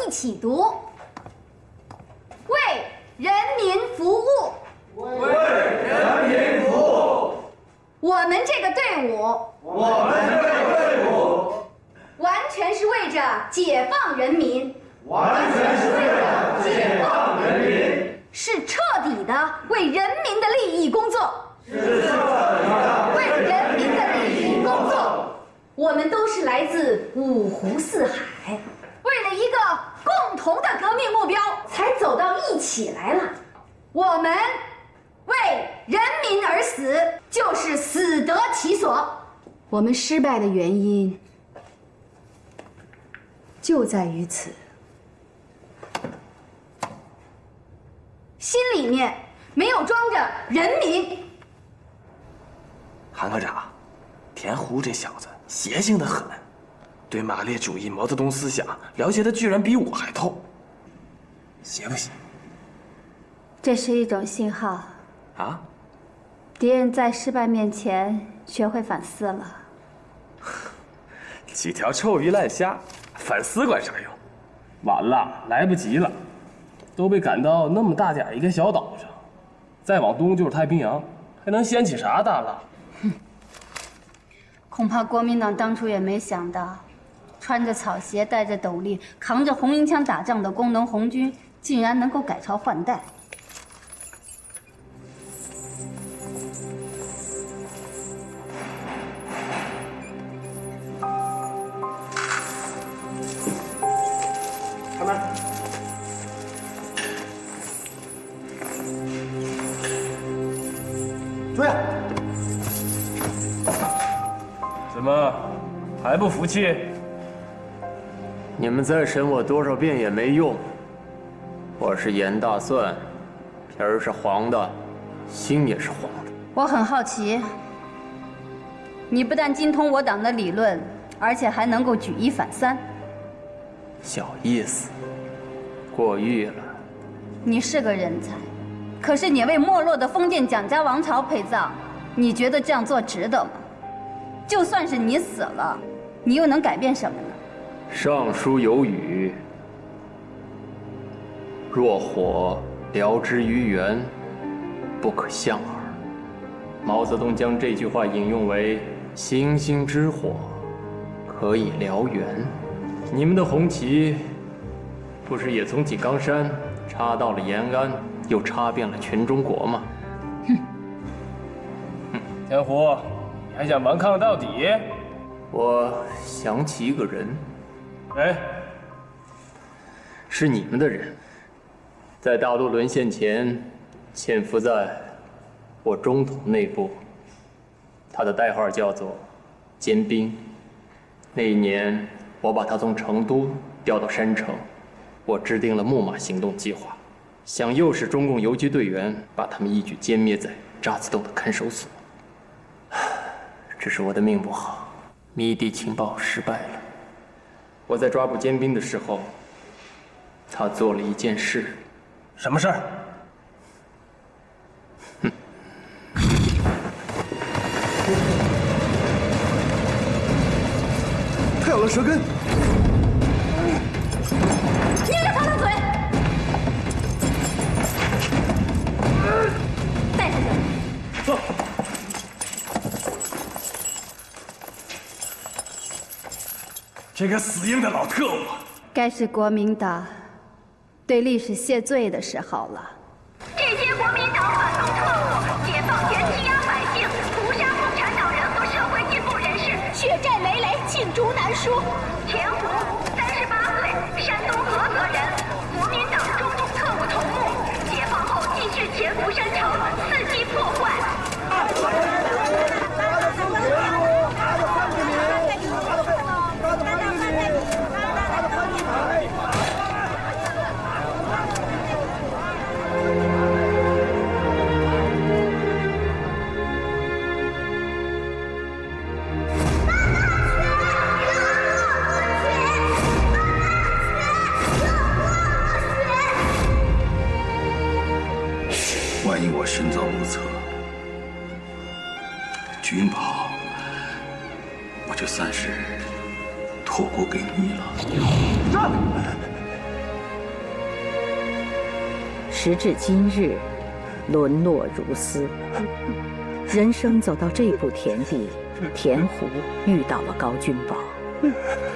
一起读：为人民服務。为人民服務。我们这个队伍，完全是为着解放人民，是彻底的为人民的利益工作，我们都是来自五湖四海，为了一个共同的革命目标，才走到一起来了。我们为人民而死，就是死得其所。我们失敗的原因就在於此，心裡面沒有裝着人民。韓科長，田湖這小子邪性的很，對馬列主義、毛澤東思想了解的居然比我還透，邪不邪？這是一種信號。啊？敵人在失敗面前學會反思了。幾條臭魚爛蝦，反思管啥用？晚了，來不及了，都被趕到那麼大點一個小島上，再往東就是太平洋，還能掀起啥大浪？恐怕國民黨當初也沒想到，穿着草鞋、戴着斗笠、扛着紅纓槍打仗的工農紅軍，竟然能夠改朝換代。開門。注意！怎麼還不服氣？你們再審我多少遍也沒用。我是鹽大蒜，皮兒是黃的，心也是黃的。我很好奇，你不但精通我黨的理論，而且還能夠舉一反三。小意思，過譽了。你是個人才，可是你為沒落的封建蔣家王朝陪葬，你覺得這樣做值得嗎？就算是你死了，你又能改變什麼呢？上書有語：若火燎之於原，不可相耳。毛澤東將這句話引用為星星之火，可以燎原。你們的紅旗，不是也從井岡山插到了延安，又插遍了全中國嗎？田湖，你還想頑抗到底？我想起一個人，哎，是你們的人，在大陸淪陷前，潛伏在我中統內部。他的代號叫做尖兵。那一年，我把他從成都調到山城，我制定了木馬行動計劃，想誘使中共游擊隊員把他們一舉殲滅在渣滓洞的看守所。只是我的命不好，迷底情報失敗了。我在抓捕尖兵的時候，他做了一件事。什麼事兒？他咬了舌根。捏着他的嘴，帶下去。走。這個死硬的老特務，該是國民黨對歷史謝罪的時候了。這些國民黨反動特務，解放前欺壓百姓，屠殺共產黨人和社會進步人士，血債累累，罄竹難書。田湖，38歲，山東菏澤人，國民黨中統特務頭目。解放後繼續潛伏山城，伺機破壞。萬一我身遭不測，君寶，我就算是托孤給你了。時至今日，淪落如斯。人生走到這步田地，田狐遇到了高君寶，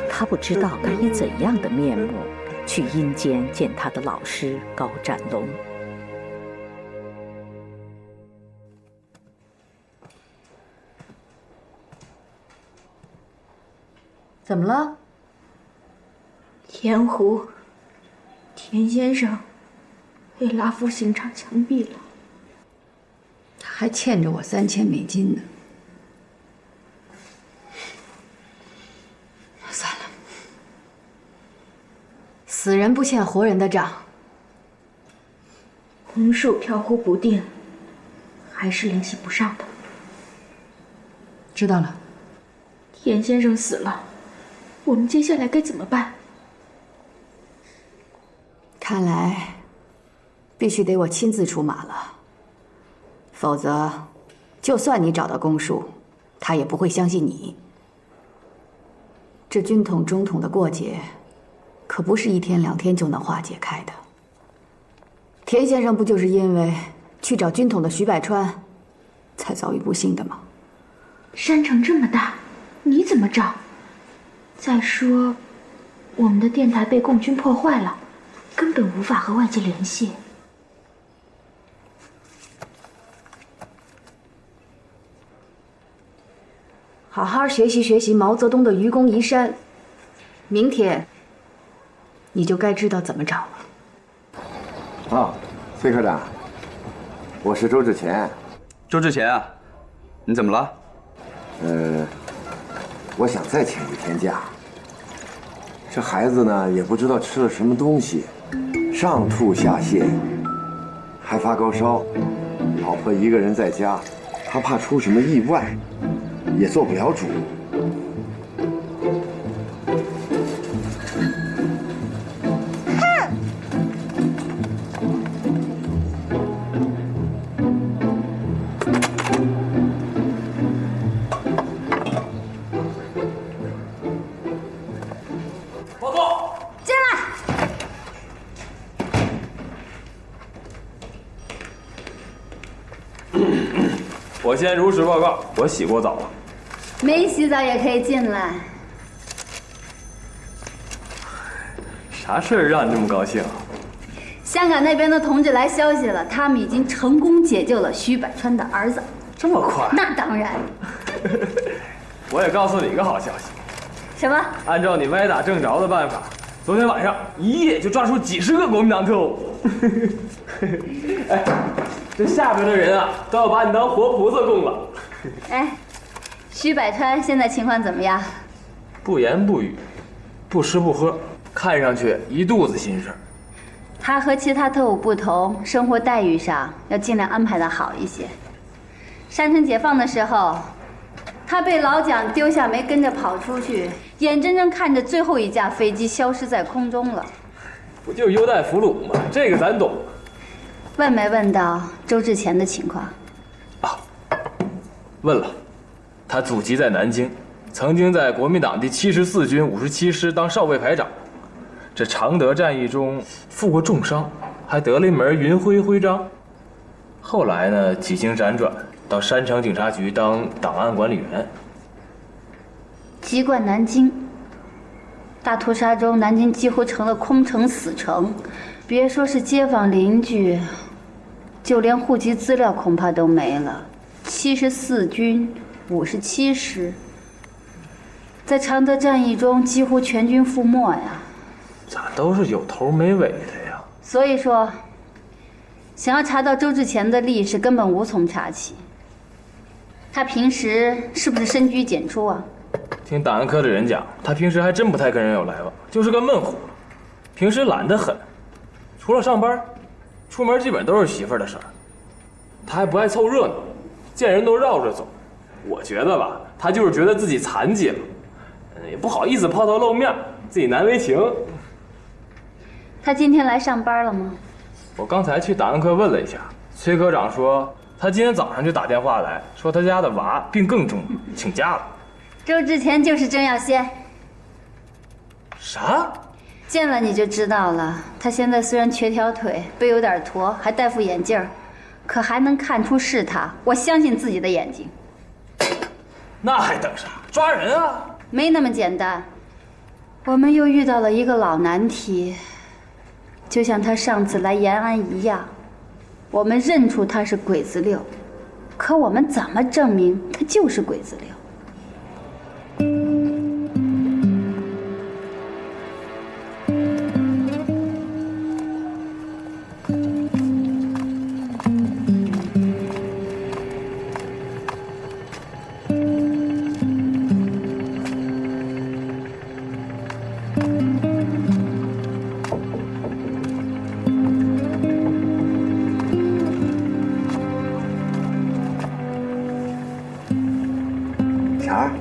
他不知道該以怎樣的面目去陰間見他的老師高展龍。怎麼了？田狐，田先生被拉夫刑场槍毙了。他还欠着我3000美金呢。算了，死人不欠活人的账。红树飄忽不定，還是聯繫不上的。知道了。田先生死了，我們接下來該怎麼辦？看來必須得我親自出馬了，否則就算你找到公叔，他也不会相信你。这军统中统的过节，可不是1天2天就能化解開的。田先生不就是因為去找軍統的徐百川，才遭遇不幸的嗎？山城這麼大，你怎麼找？再說，我們的電台被共軍破壞了，根本無法和外界聯繫。好好學習學習毛澤東的愚公移山，明天你就該知道怎麼找了。啊，崔科長，我是周志前。周志前啊，你怎麼了？我想再請1天假。这孩子呢，也不知道吃了什麼東西，上吐下瀉，還發高燒。老婆一個人在家，他怕出什麼意外，也做不了主。报告，进来。我先如实報告，我洗過澡了。沒洗澡也可以進來。啥事兒讓你這麼高興？香港那邊的同志來消息了，他們已經成功解救了徐百川的兒子。這麼快？那當然。我也告訴你一個好消息。什麼？按照你歪打正着的辦法，昨天晚上一夜就抓出幾十個國民黨特務。哎，這下邊的人啊，都要把你當活菩薩供了。哎，徐百川現在情況怎麼樣？不言不語，不吃不喝，看上去一肚子心事。他和其他特務不同，生活待遇上要盡量安排得好一些。山城解放的時候，他被老蔣丟下沒跟着跑出去，眼睜睜看着最後一架飛機消失在空中了。不就是優待俘虜嗎？這個咱懂。問沒問到周志前的情況？啊，問了。他祖籍在南京，曾經在國民黨第74軍57師當少尉排長。這常德戰役中負過重傷，還得了一門雲輝徽章。後來呢，幾經輾轉，到山城警察局當檔案管理員。籍貫南京。大屠殺中，南京幾乎成了空城死城，別說是街坊鄰居，就連戶籍資料恐怕都沒了。74軍57師，在常德戰役中幾乎全軍覆沒呀。咋都是有頭沒尾的呀？所以說，想要查到周志前的歷史根本無從查起。他平時是不是深居簡出啊？聽檔案科的人講，他平時還真不太跟人有來往，就是個悶葫蘆。平時懶得很，除了上班，出門基本都是媳婦兒的事兒。他還不愛湊熱鬧，見人都繞着走。我覺得吧，他就是覺得自己殘疾了，也不好意思拋頭露面，自己難為情。他今天來上班了嗎？我剛才去檔案科問了一下，崔科長說他今天早上就打電話來說他家的娃病更重，請假了。周志前就是曾耀先。啥？见了你就知道了。他现在虽然缺条腿，背有点驼，还戴副眼镜，可还能看出是他。我相信自己的眼睛。那还等啥？抓人啊！没那么简单。我们又遇到了一个老难题，就像他上次来延安一样，我们认出他是鬼子六，可我们怎么证明他就是鬼子六？钱儿，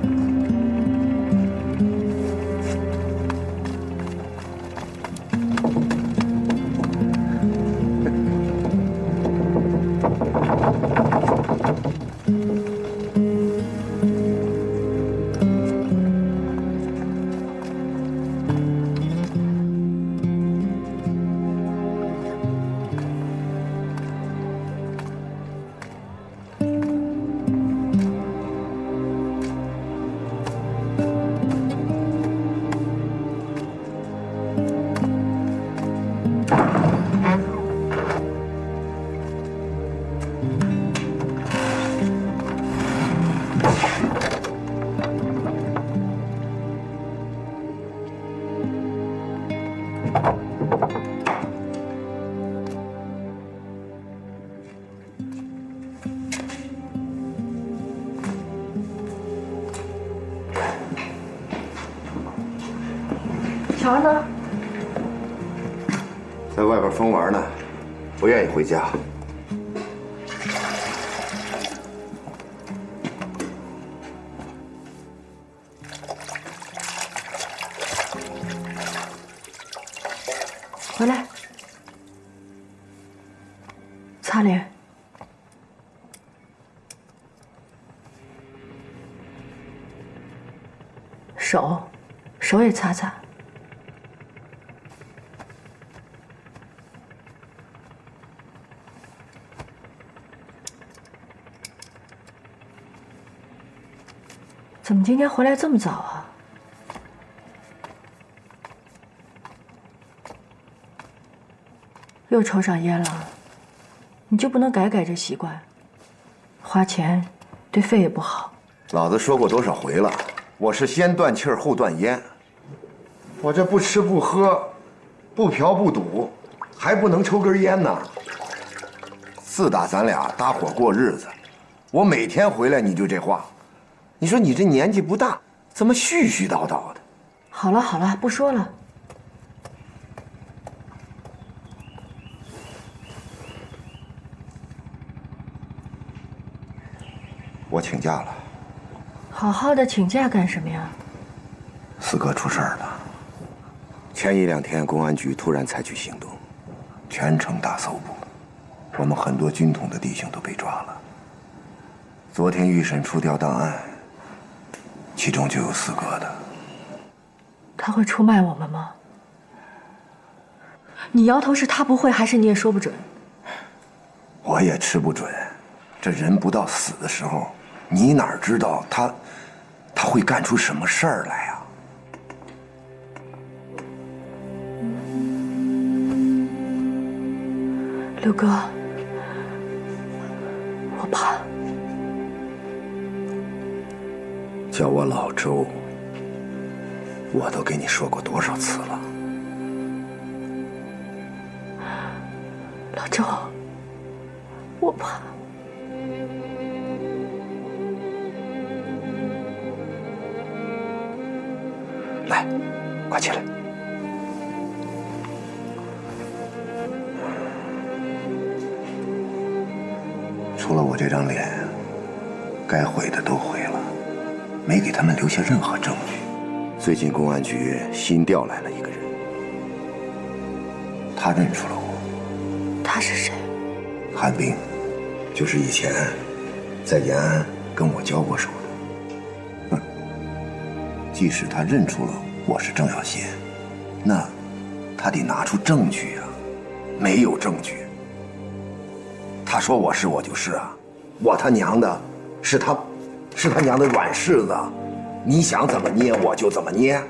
乔儿呢？在外边疯玩呢，不愿意回家。回来，擦脸。手也擦擦。怎么今天回来这么早啊？又抽上烟了，你就不能改改这習慣？花錢對肺也不好。老子說過多少回了，我是先斷氣兒後斷煙。我這不吃不喝，不嫖不賭，還不能抽根煙呢。自打咱倆搭伙過日子，我每天回來你就這話。你說你這年紀不大，怎麼絮絮叨叨的？好了好了，不說了。我請假了。好好的請假幹什麼呀？四哥出事兒了。前一兩天公安局突然採取行動，全城大搜捕，我們很多軍統的弟兄都被抓了。昨天預審出調檔案，其中就有四哥的。他會出賣我們嗎？你搖頭是他不會，還是你也說不準？我也吃不準，這人不到死的時候，你哪知道他會幹出什麼事兒來呀？六哥，我怕。叫我老周，我都跟你說過多少次了？老周，我怕。來，快起來。除了我這張臉，該毀的都毀了，沒給他們留下任何證據。最近公安局新調來了一個人，他認出了我。他是誰？韓冰，就是以前在延安跟我交過手的。即使他認出了我是鄭耀先，那他得拿出证据啊，没有证据。他说我是我就是啊，我他娘的，是他娘的软柿子，你想怎么捏我就怎么捏。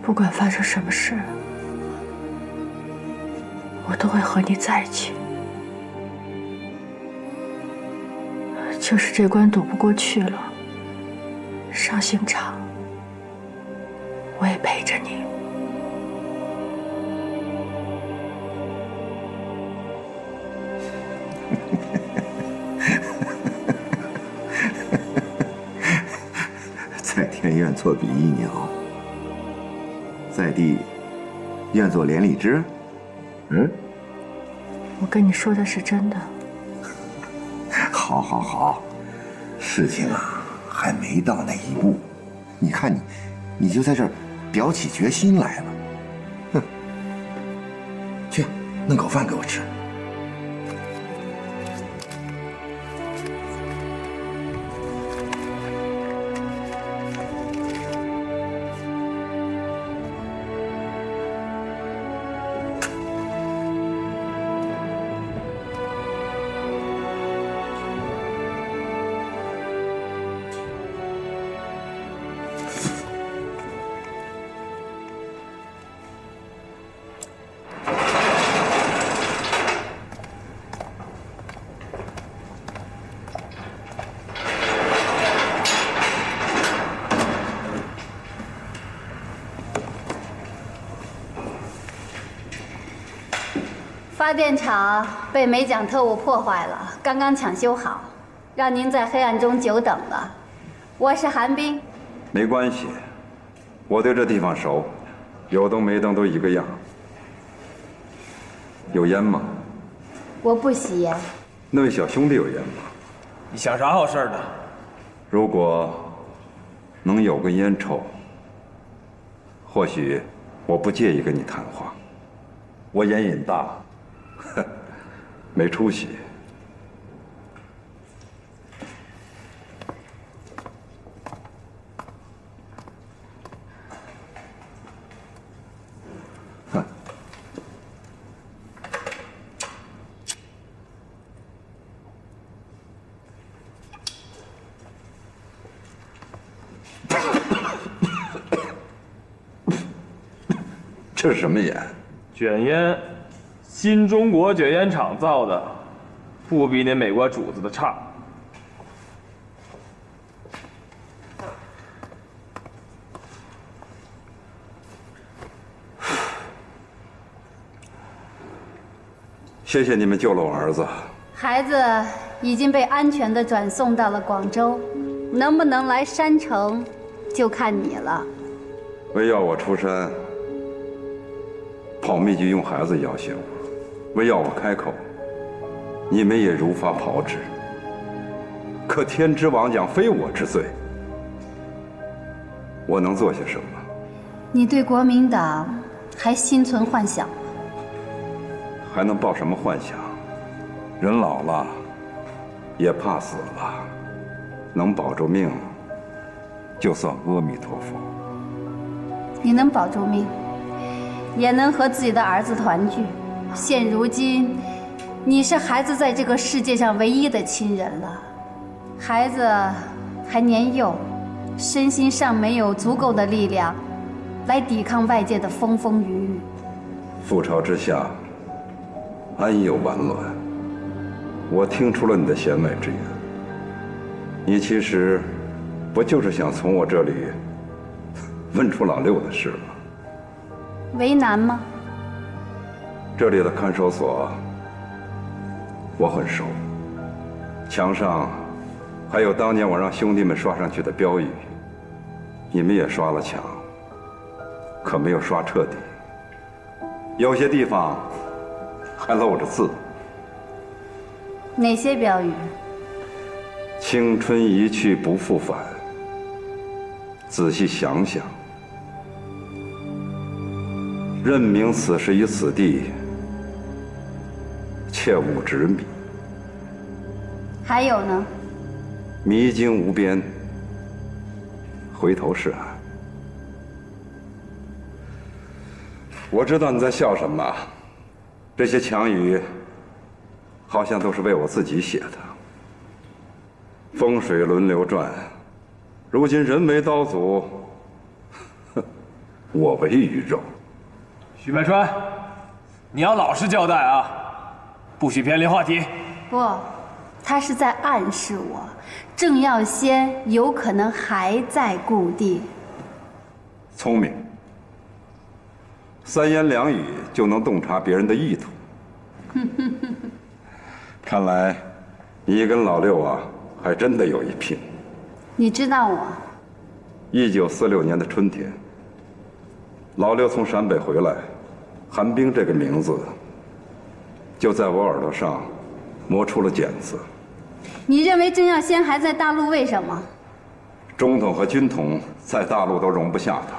不管发生什么事，我都会和你在一起。就是这关躲不过去了，上刑场，我也陪着你。在天愿做比翼鸟，在地愿做连理枝。我跟你说的是真的。好，好，好，事情啊还没到那一步，你看你就在这儿表起决心来了。哼，去弄口饭给我吃。发电厂被美蒋特务破坏了，刚刚抢修好，让您在黑暗中久等了。我是韩冰。没关系，我对这地方熟，有灯没灯都一个样。有烟吗？我不吸烟。那位小兄弟有烟吗？你想啥好事呢？如果能有个烟抽，或许我不介意跟你谈话。我烟瘾大。没出息。这是什么烟？卷烟。新中国卷烟厂造的，不比那美国主子的差。谢谢你们救了我儿子。孩子已经被安全地转送到了廣州，能不能來山城，就看你了。为要我出山，保密局用孩子要挟我。为要我開口，你們也如法炮製。可天之亡將非我之罪，我能做些什麼？你對國民黨還心存幻想嗎？還能抱什麼幻想？人老了，也怕死了，能保住命，就算阿彌陀佛。你能保住命，也能和自己的兒子團聚。現如今，你是孩子在這個世界上唯一的親人了。孩子還年幼，身心尚沒有足夠的力量來抵抗外界的風風雨雨。覆巢之下，安有完卵？我聽出了你的弦外之音。你其實不就是想從我這裡問出老六的事嗎？為難嗎？這裡的看守所我很熟，牆上還有當年我讓兄弟們刷上去的標語。你們也刷了牆，可沒有刷徹底，有些地方還露着字。哪些標語？青春一去不復返。仔細想想，任命此時於此地，切勿執迷。还有呢？迷津无边，回头是岸。我知道你在笑什么，这些强语好像都是为我自己写的。风水輪流轉，如今人為刀俎，我為魚肉。徐百川，你要老實交代啊，不許偏離話題。不，他是在暗示我，鄭耀先有可能還在故地。聰明，三言兩語就能洞察別人的意圖。看來你跟老六啊，還真的有一拼。你知道我？1946年的春天，老六從陕北回來，寒冰這個名字就在我耳朵上磨出了繭子。你認為鄭耀先還在大陸？為什麼？中統和軍統在大陸都容不下他，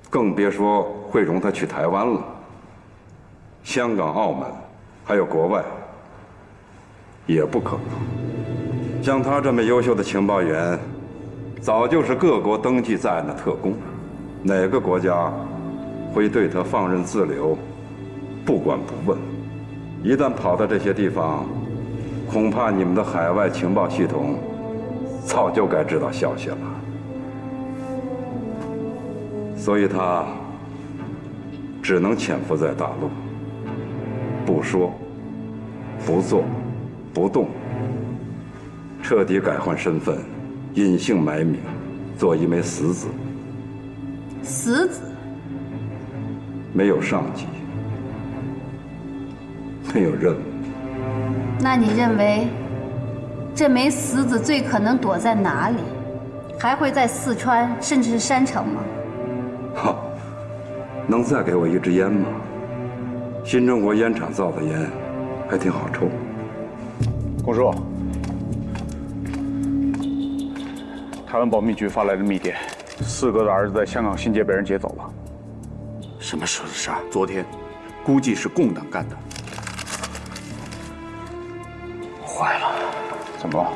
更別說會容他去台灣了。香港、澳門，還有國外，也不可能。像他這麼優秀的情報員，早就是各國登記在案的特工，哪個國家會對他放任自流，不管不問？一旦跑到這些地方，恐怕你們的海外情報系統早就該知道消息了。所以他只能潛伏在大陸，不說、不做、不動，徹底改換身份，隱姓埋名，做一枚死子。死子？沒有上級，沒有任務。那你認為這枚死子最可能躲在哪裡？還會在四川，甚至是山城嗎？好，能再給我一支煙嗎？新中國煙廠造的煙還挺好抽。公叔，台灣保密局發來的密電，四哥的兒子在香港新街被人劫走了。什麼時候的事？昨天，估計是共黨幹的。壞了，怎麼了？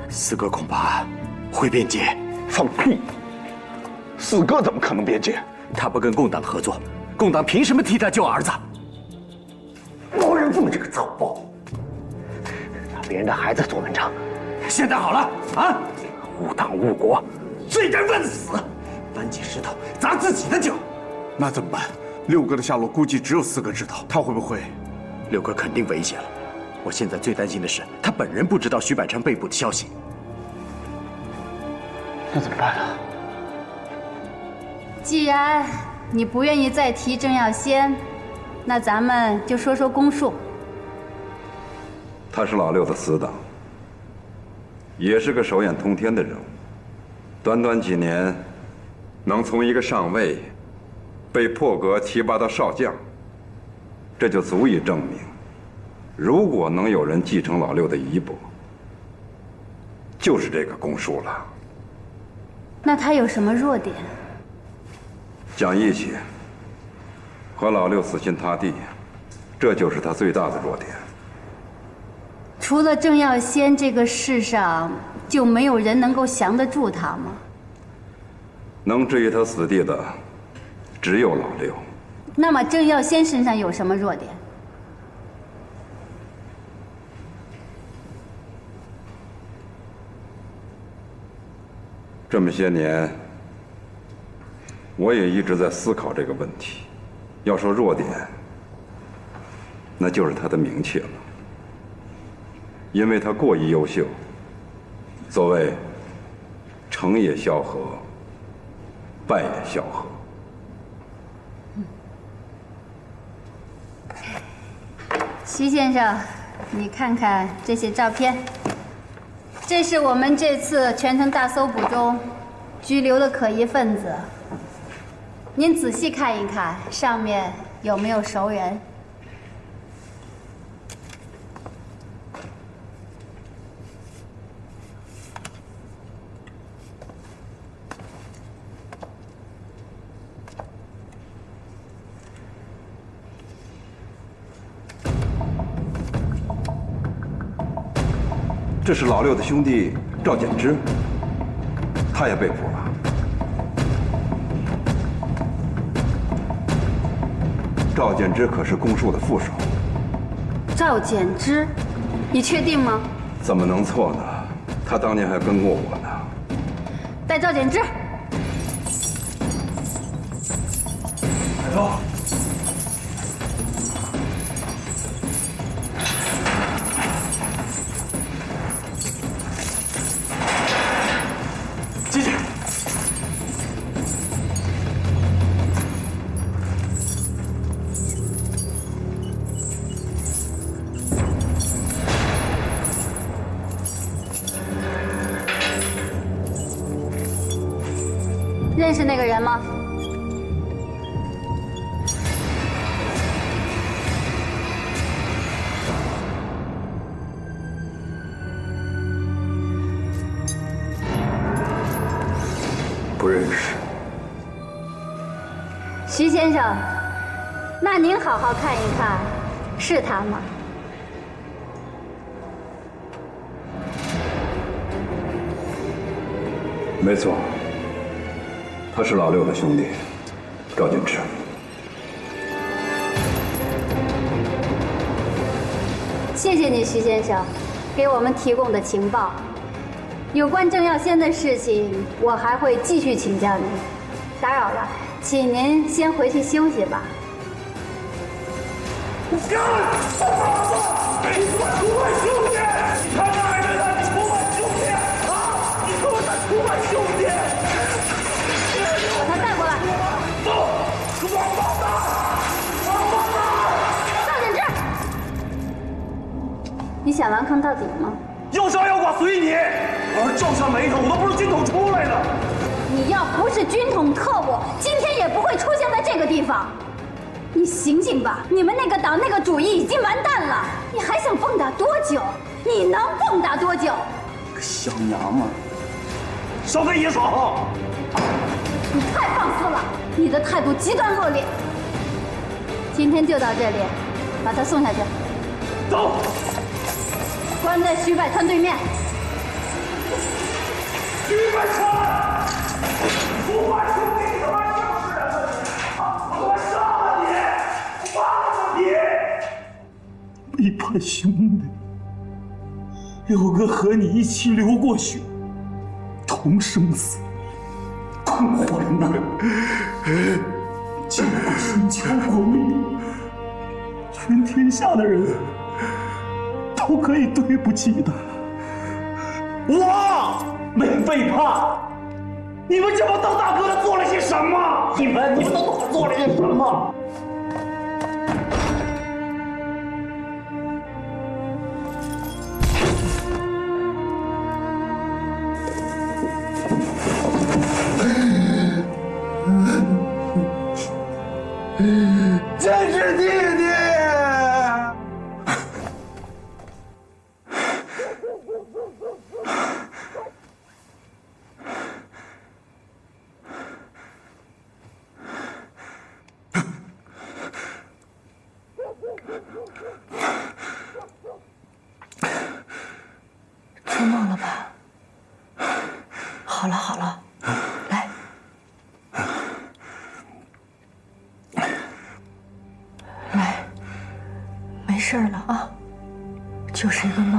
四哥恐怕會變節。放屁！四哥怎麼可能變節？他不跟共黨合作，共黨憑什麼替他救兒子？毛人鳳這個草包，拿別人的孩子做文章。現在好了啊！誤黨誤國，罪該萬死，搬起石頭砸自己的腳。那怎麼辦？六哥的下落估計只有四哥知道，他會不會？六哥肯定危險了。我現在最擔心的是，他本人不知道徐百川被捕的消息。那怎麼辦啊？既然你不願意再提鄭耀先，那咱們就說說公樹。他是老六的死黨，也是個手眼通天的人物。短短幾年，能從一個上尉被破格提拔到少將，這就足以證明，如果能有人繼承老六的衣缽，就是這個公樹了。那他有什麼弱點？講義氣，和老六死心塌地，這就是他最大的弱點。除了鄭耀先，這個世上就沒有人能夠降得住他嗎？能置於他死地的，只有老六。那麼鄭耀先身上有什麼弱點？這麼些年，我也一直在思考這個問題。要說弱點，那就是他的名氣了。因為他過於優秀，所謂成也蕭何，敗也蕭何。徐先生，你看看這些照片，這是我們這次全城大搜捕中拘留的可疑分子。您仔細看一看，上面有沒有熟人？這是老六的兄弟趙簡之，他也被捕了。趙簡之可是公署的副手。赵简之，你确定吗？怎么能錯呢？他當年還跟過我呢。帶趙簡之。走。进去。认识那个人吗？不认识。徐先生，那您好好看一看，是他吗？沒錯，他是老六的兄弟，趙簡之。謝謝你，徐先生，給我們提供的情報。有關鄭耀先的事情，我還會繼續請教您。打擾了，請您先回去休息吧。你出賣兄弟！你看那人啊，你出賣兄弟啊！你说他出賣兄弟！把他帶過來。走，王八蛋！王八蛋！趙簡之，你想完坑到底嗎？要殺要剮隨你，而趙夏梅他我都不是軍統出來的。你要不是軍統特務，今天也不會出現在這個地方。你醒醒吧，你們那個黨那個主意已經完蛋了，你還想蹦躂多久？你能蹦躂多久？個小娘們，少跟野耍！你太放肆了，你的態度極端惡劣。今天就到這裡，把他送下去。走。關在徐百川對面。徐百川，出賣兄弟，你他媽就是人！我殺了你，杀了你！背叛兄弟，六哥和你一起流過血，同生死，共患難，救過心，救過命，全天下的人都可以對不起的。我沒背叛，你們這幫當大哥的做了些什麼？你們都做了些什麼？这是弟弟。做夢了吧？好了好了，來，來，沒事了啊，就是一個夢，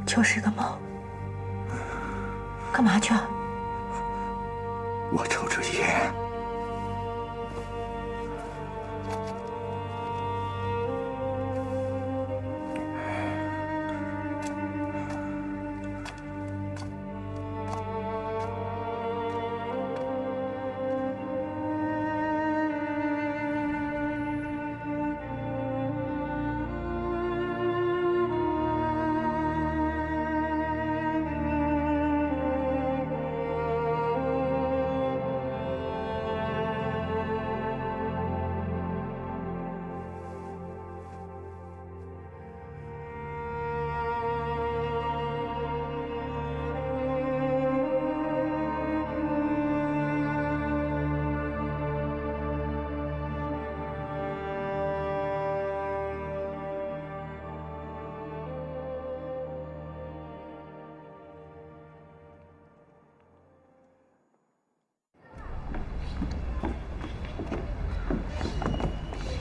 就是一個夢。幹嘛去啊？我抽支煙。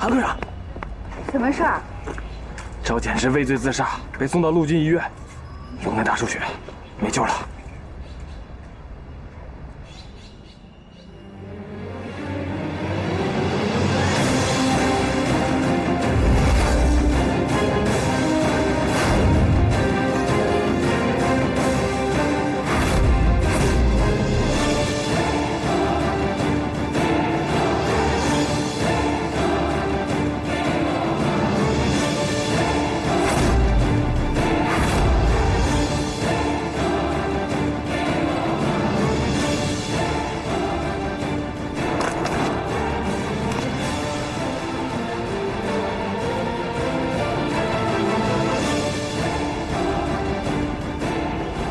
韩科長，什么事儿？赵简之畏罪自杀，被送到陆军医院，容内大出血，没救了。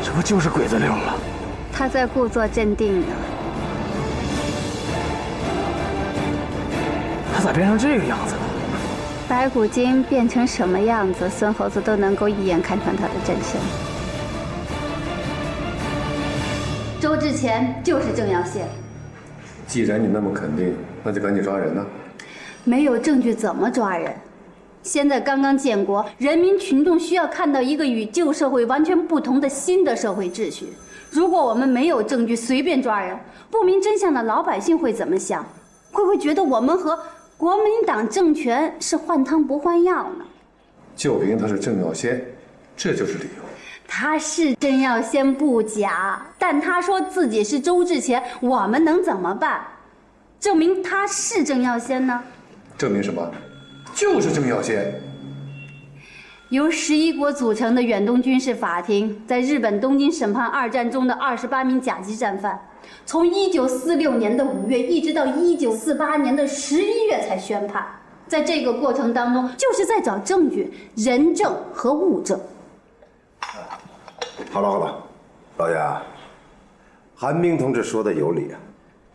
这不就是鬼子令吗？他在故作镇定呢。他咋变成这个样子了？白骨精变成什么样子，孙猴子都能够一眼看穿他的真身。周志前就是郑耀先。既然你那么肯定，那就赶紧抓人呐！没有证据怎么抓人？现在刚刚建国，人民群众需要看到一个与旧社会完全不同的新的社会秩序。如果我们没有证据随便抓人，不明真相的老百姓会怎么想？会不会觉得我们和国民党政权是换汤不换药呢？就凭他是郑耀先，这就是理由。他是郑耀先不假，但他说自己是周志前，我们能怎么办？证明他是郑耀先呢？证明什么？就是郑耀先。由11国組成的遠東軍事法庭，在日本東京審判2戰中的28名甲級戰犯，從1946年的5月一直到1948年的11月才宣判。在這個過程當中，就是在找證據，人證和物證。好了，老爺，韓冰同志說的有理啊，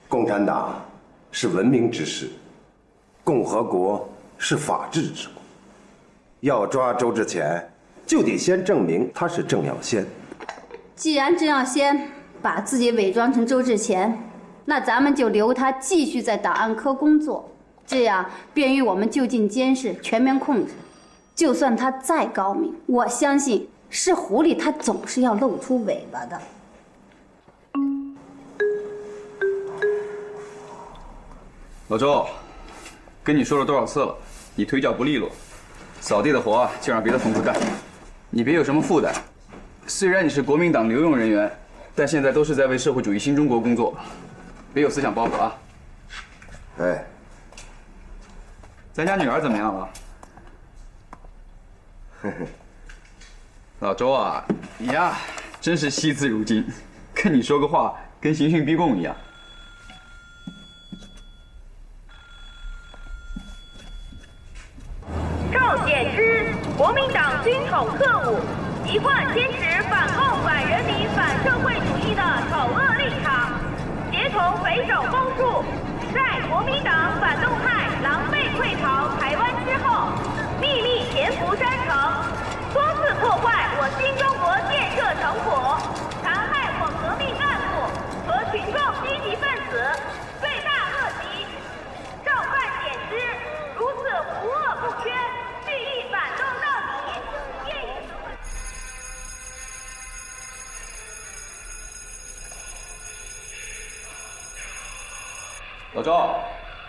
共產黨是文明之士，共和國是法治之國。要抓周志前，就得先證明他是鄭耀先。既然鄭耀先把自己偽裝成周志前，那咱們就留他繼續在檔案科工作，這樣便於我們就近監視、全面控制。就算他再高明，我相信是狐狸，他總是要露出尾巴的。老周，跟你說了多少次了，你腿腳不利落，掃地的活啊就讓別的同志幹，你別有什麼負擔。雖然你是國民黨留用人員，但現在都是在為社會主義新中國工作，別有思想包袱啊。哎，咱家女兒怎麼樣了？老周啊，你呀真是惜字如金，跟你說個話跟刑訊逼供一樣。趙簡之，國民黨軍統特務，一貫堅持反共、反人民、反社會主義的醜惡立場，協同匪首供述，在國民黨反動派狼狽退逃台灣之後，秘密潛伏山城，多次破壞我新中國建設成果，殘害我革命幹部和群眾積極分子，罪大惡極。召喚簡之如此無惡不缺，蓄意反動到底，願以老周，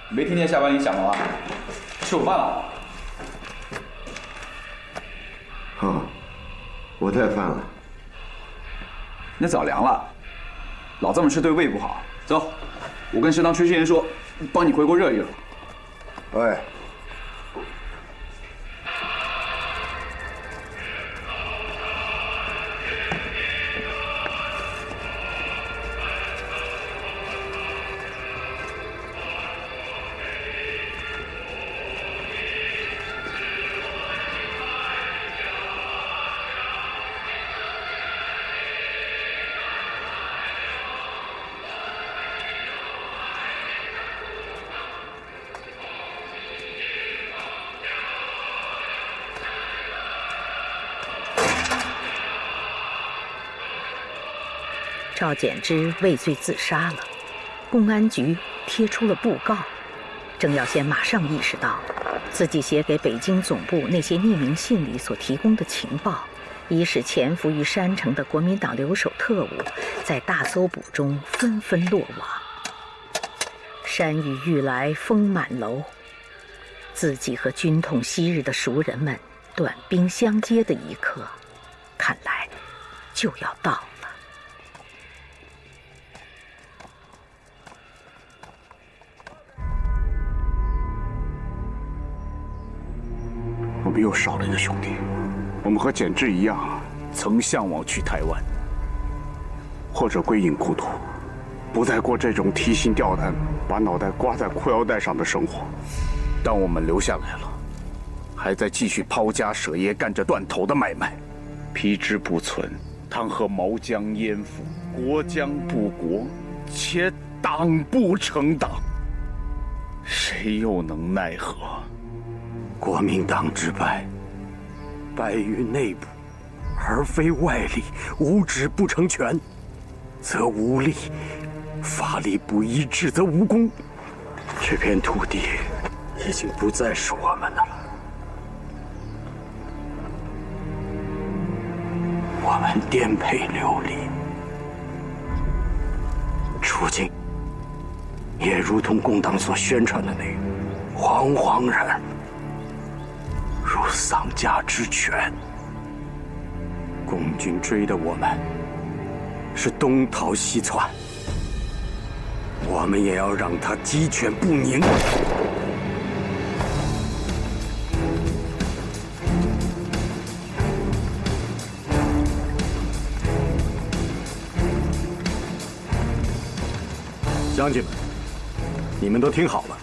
沒聽見下班鈴響了嗎？吃午飯了。啊，我帶飯了。那早涼了，老這麼吃對胃不好。走，我跟食堂炊事員說，幫你回鍋熱一熱。喂。趙簡之畏罪自殺了，公安局貼出了布告。鄭耀先馬上意識到，自己寫給北京總部那些匿名信裡所提供的情報，已使潛伏於山城的國民黨留守特務在大搜捕中紛紛落網。山雨欲來風滿樓，自己和軍統昔日的熟人們短兵相接的一刻，看來就要到了。我们又少了一个兄弟。我们和简志一样，曾向往去台湾，或者归隐故土，不再过这种提心吊胆、把脑袋挂在裤腰带上的生活。但我们留下来了，还在继续抛家舍业，干着断头的买賣。皮之不存，倘和毛将焉附？国将不国，且党不成党，誰又能奈何？国民党之敗，敗於內部，而非外力。無止不成全，則無力；法力不一致，則無功。這片土地已經不再是我們的了。我們顛沛流離，處境也如同共黨所宣傳的那樣，惶惶然。如喪家之犬，共軍追的我們是東逃西竄，我們也要讓他雞犬不寧。乡亲们，你们都听好了，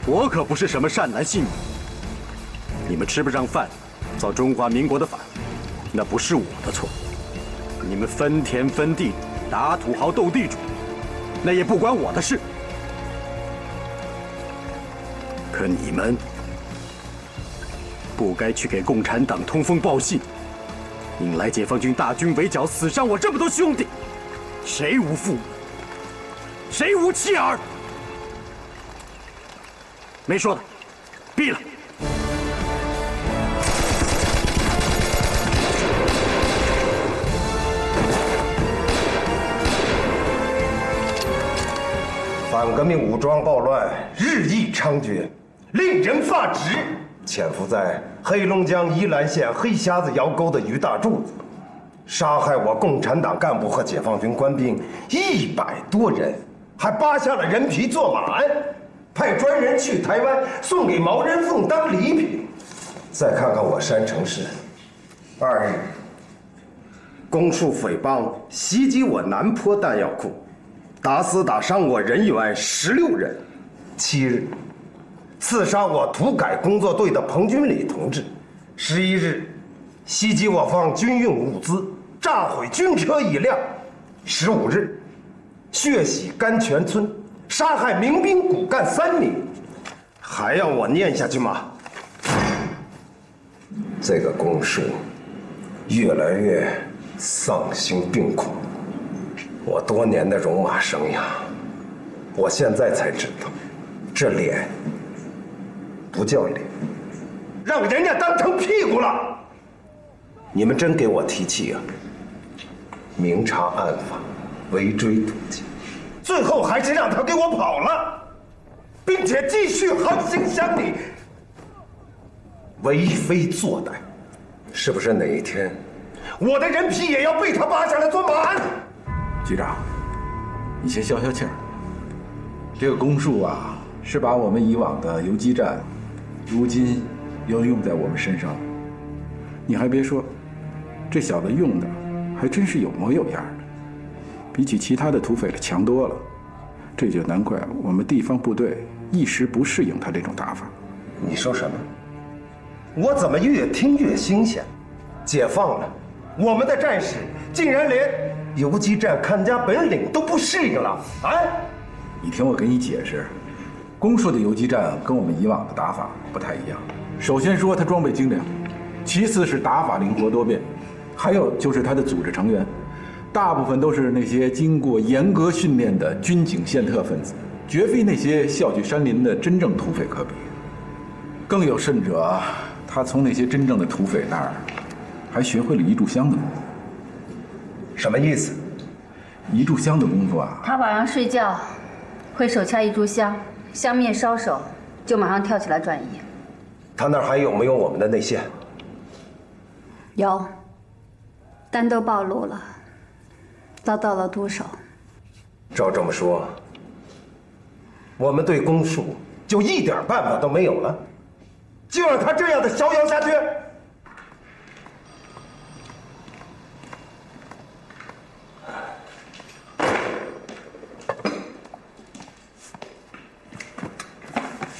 我可不是什麼善男信女。你們吃不上飯，造中華民國的反，那不是我的錯。你們分田分地，打土豪鬥地主，那也不關我的事。可你們不該去給共產黨通風報信，引來解放軍大軍圍剿，死傷我這麼多兄弟，誰無父母？誰無妻兒？沒說的，斃了。反革命武裝暴亂日益猖獗，令人發指。潛伏在黑龍江宜蘭縣黑瞎子窯溝的於大柱子，殺害我共產黨幹部和解放軍官兵100多人，還扒下了人皮做馬鞍，派專人去台灣送給毛人鳳當禮品。再看看我山城市，2日，公訴誹謗襲擊我南坡彈藥庫，打死打傷我人員16人。7日，刺殺我土改工作隊的彭君禮同志。11日，襲擊我方軍用物資，炸毀軍車1輛。15日，血洗甘泉村，殺害民兵骨幹3名。還要我念下去嗎？這個公訴越來越喪心病狂。我多年的戎馬生涯，我現在才知道，這臉不叫臉，讓人家當成屁股了。你們真給我提氣啊！明察暗訪，圍追堵截，最後還是讓他給我跑了，並且繼續橫行鄉里，為非作歹。是不是哪一天，我的人皮也要被他扒下來做馬鞍？局長，你先消消氣兒。這個公訴啊，是把我們以往的游擊戰，如今又用在我們身上了。你還別說，這小子用的還真是有模有樣的，比起其他的土匪的強多了。這就難怪我們地方部隊一時不適應他這種打法。你說什麼？我怎麼越聽越新鮮？解放了，我們的戰士竟然連游擊戰看家本領都不適應了啊！你聽我給你解釋，公訴的游擊戰跟我們以往的打法不太一樣。首先說他裝備精良，其次是打法靈活多變，還有就是他的組織成員，大部分都是那些經過嚴格訓練的軍警憲特分子，絕非那些笑聚山林的真正土匪可比。更有甚者，他从那些真正的土匪那儿，还学会了一炷香的功夫。什么意思？一炷香的功夫啊！他晚上睡觉会手掐一炷香，香面烧熟，就马上跳起来转移。他那儿还有没有我们的内线？有，但都暴露了，遭到了毒手。照这么说，我们对公树就一点办法都没有了，就让他这样的逍遥下去？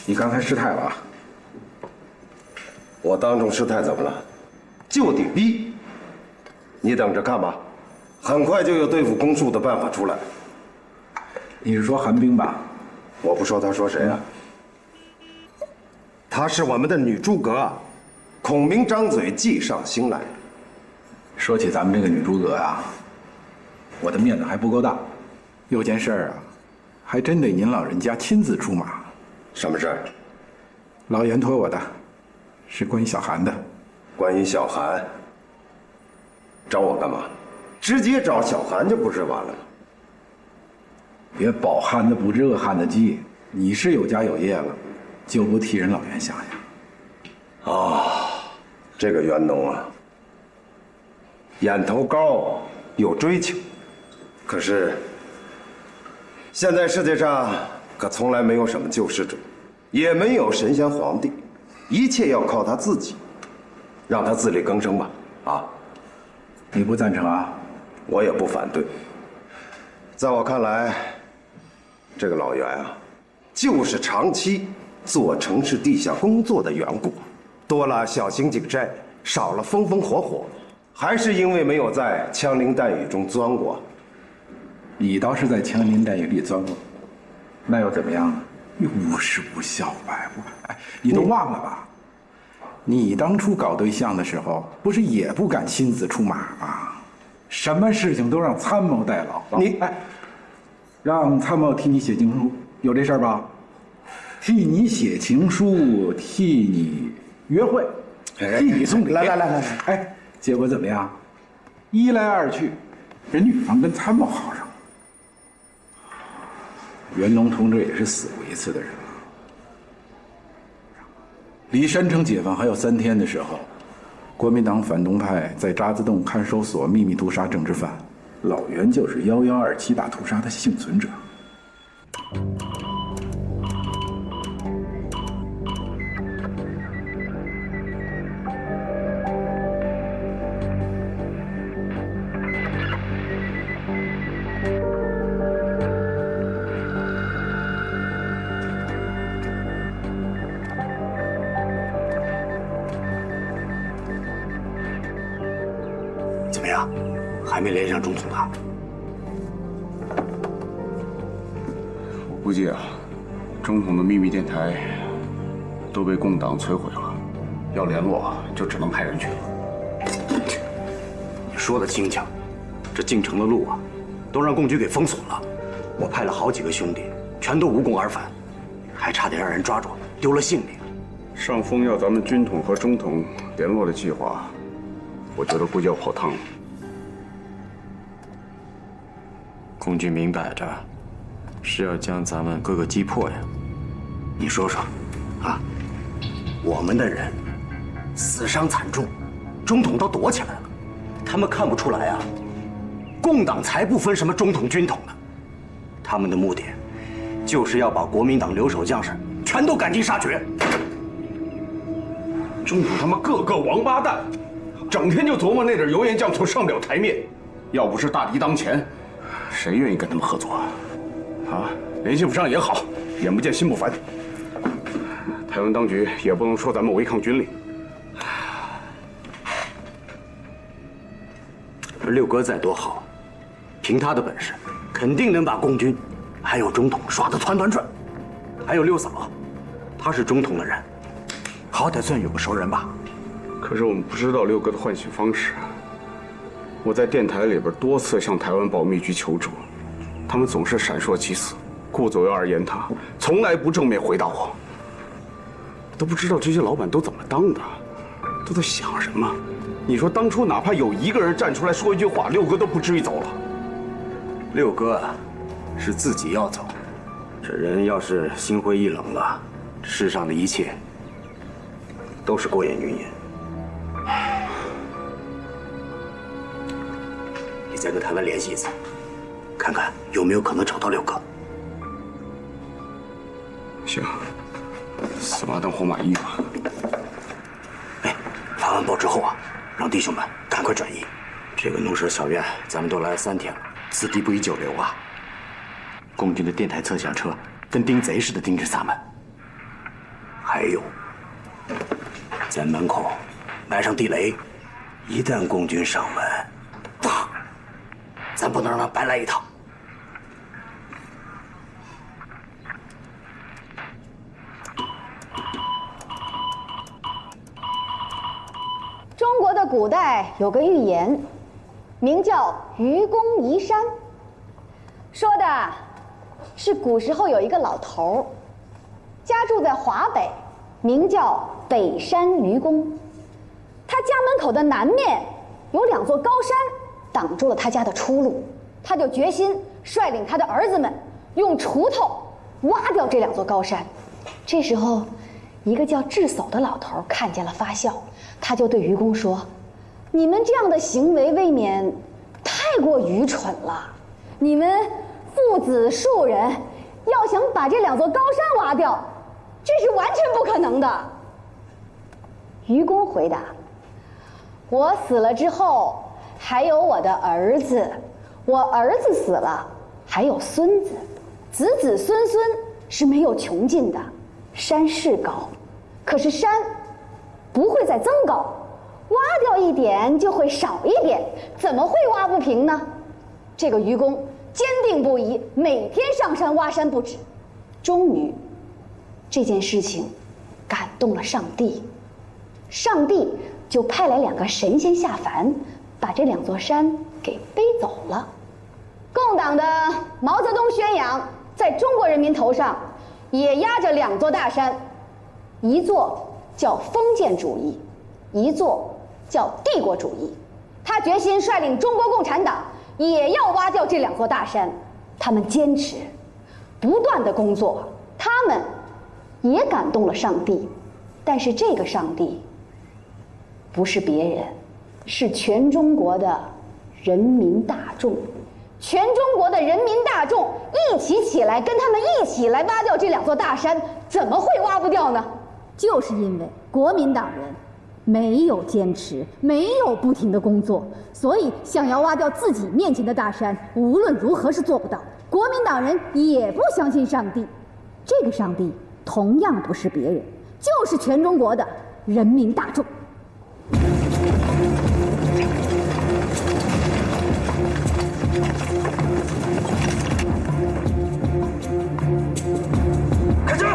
你刚才失态了啊！我当众失态怎么了？就得逼！你等着看吧，很快就有对付公树的办法出来。你是说韩冰吧？我不说，他说谁啊？她是我们的女诸葛，孔明张嘴计上心来。说起咱们这个女诸葛啊，我的面子还不够大，有件事儿啊，还真得您老人家亲自出马。什么事儿？老袁托我的，是关于小韩的。关于小韩，找我干嘛？直接找小韩就不是完了吗？别饱汉子不知饿汉子饥，你是有家有业了，就不替人老袁想想？啊，这个袁农啊，眼头高，有追求，可是现在世界上可从来没有什么救世主，也没有神仙皇帝，一切要靠他自己，让他自力更生吧。啊，你不赞成啊？我也不反对。在我看来，这个老袁啊，就是长期做城市地下工作的缘故，多了小刑警债，少了风风火火，还是因为没有在枪林弹雨中钻過。你倒是在枪林弹雨里钻过，那又怎么样呢？无事不孝，百不哎，你都忘了吧？你当初搞对象的时候，不是也不敢亲自出马吗？什么事情都让参谋代劳。你哎，让参谋替你写情书，有这事儿吧？替你写情书，替你约会，替你送礼。来，哎，结果怎么样？一来二去，人女方跟参谋好上了。袁龙同志也是死过一次的人了。离山城解放还有3天的时候，国民党反动派在渣滓洞看守所秘密屠杀政治犯，老袁就是1127大屠杀的幸存者。怎么样？还没连上总统呢？我估计啊，中统的秘密电台都被共党摧毁了，要联络就只能派人去了。你说的轻巧，这进城的路啊，都让共军给封锁了。我派了好几个兄弟，全都无功而返，还差点让人抓住，丢了性命。上峰要咱们军统和中统联絡的計劃，我覺得估計要泡湯了。共軍明擺着是要將咱們各個擊破呀。你說說，啊，我們的人死傷慘重，中統都躲起來了，他們看不出來啊。共黨才不分什麼中統軍統呢，他們的目的就是要把國民黨留守將士全都趕盡殺絕。中統他媽個個王八蛋，整天就琢磨那點油鹽醬醋上不了台面。要不是大敵當前，誰願意跟他們合作啊？啊，聯繫不上也好，眼不見心不煩。台灣當局也不能說咱們違抗軍令。而六哥再多好，憑他的本事，肯定能把共軍還有中統耍得團團轉。還有六嫂，她是中統的人，好歹算有個熟人吧。可是我們不知道六哥的喚醒方式。我在電台裡邊多次向台灣保密局求助，他們總是閃爍其詞，顧左右而言他，從來不正面回答我。都不知道这些老板都怎么当的，都在想什么。你说当初哪怕有一个人站出来说一句话，六哥都不至于走了。六哥啊，是自己要走。这人要是心灰意冷了，世上的一切都是过眼云烟。你再跟台湾联系一次，看看有没有可能找到六哥。行，死马当活马医吧。哎，发完报之后啊，让弟兄们赶快转移。这个农舍小院咱们都来了3天了，此地不宜久留啊。共军的电台测向车跟盯賊似的盯着咱们。还有，在门口埋上地雷，一旦共军上门，啪，咱不能让他白来一趟。中国的古代有个寓言，名叫《愚公移山》，说的是古时候有一个老头儿，家住在华北，名叫北山愚公。他家门口的南面有2座高山挡住了他家的出路，他就决心率领他的儿子们用锄头挖掉这2座高山。这时候，一个叫智叟的老头看见了发笑，他就对愚公说：“你们这样的行为未免太过愚蠢了，你们父子数人要想把这2座高山挖掉，这是完全不可能的。”愚公回答：“我死了之後還有我的兒子，我兒子死了還有孫子，子子孫孫是沒有窮盡的。山是高，可是山不會再增高，挖掉一點就會少一點，怎麼會挖不平呢？”這個愚公堅定不移，每天上山挖山不止。終於，這件事情感動了上帝，上帝就派來2個神仙下凡，把這2座山給背走了。共黨的毛澤東宣揚，在中國人民頭上也壓着2座大山，一座叫封建主義，一座叫帝國主義。他決心率領中國共產黨也要挖掉這2座大山。他們堅持，不斷的工作，他們也感動了上帝。但是這個上帝不是別人，是全中國的人民大眾。全中國的人民大眾一起起來，跟他們一起來挖掉這2座大山，怎麼會挖不掉呢？就是因為國民黨人沒有堅持，沒有不停的工作，所以想要挖掉自己面前的大山，無論如何是做不到。國民黨人也不相信上帝，這個上帝同樣不是別人，就是全中國的人民大眾。開車！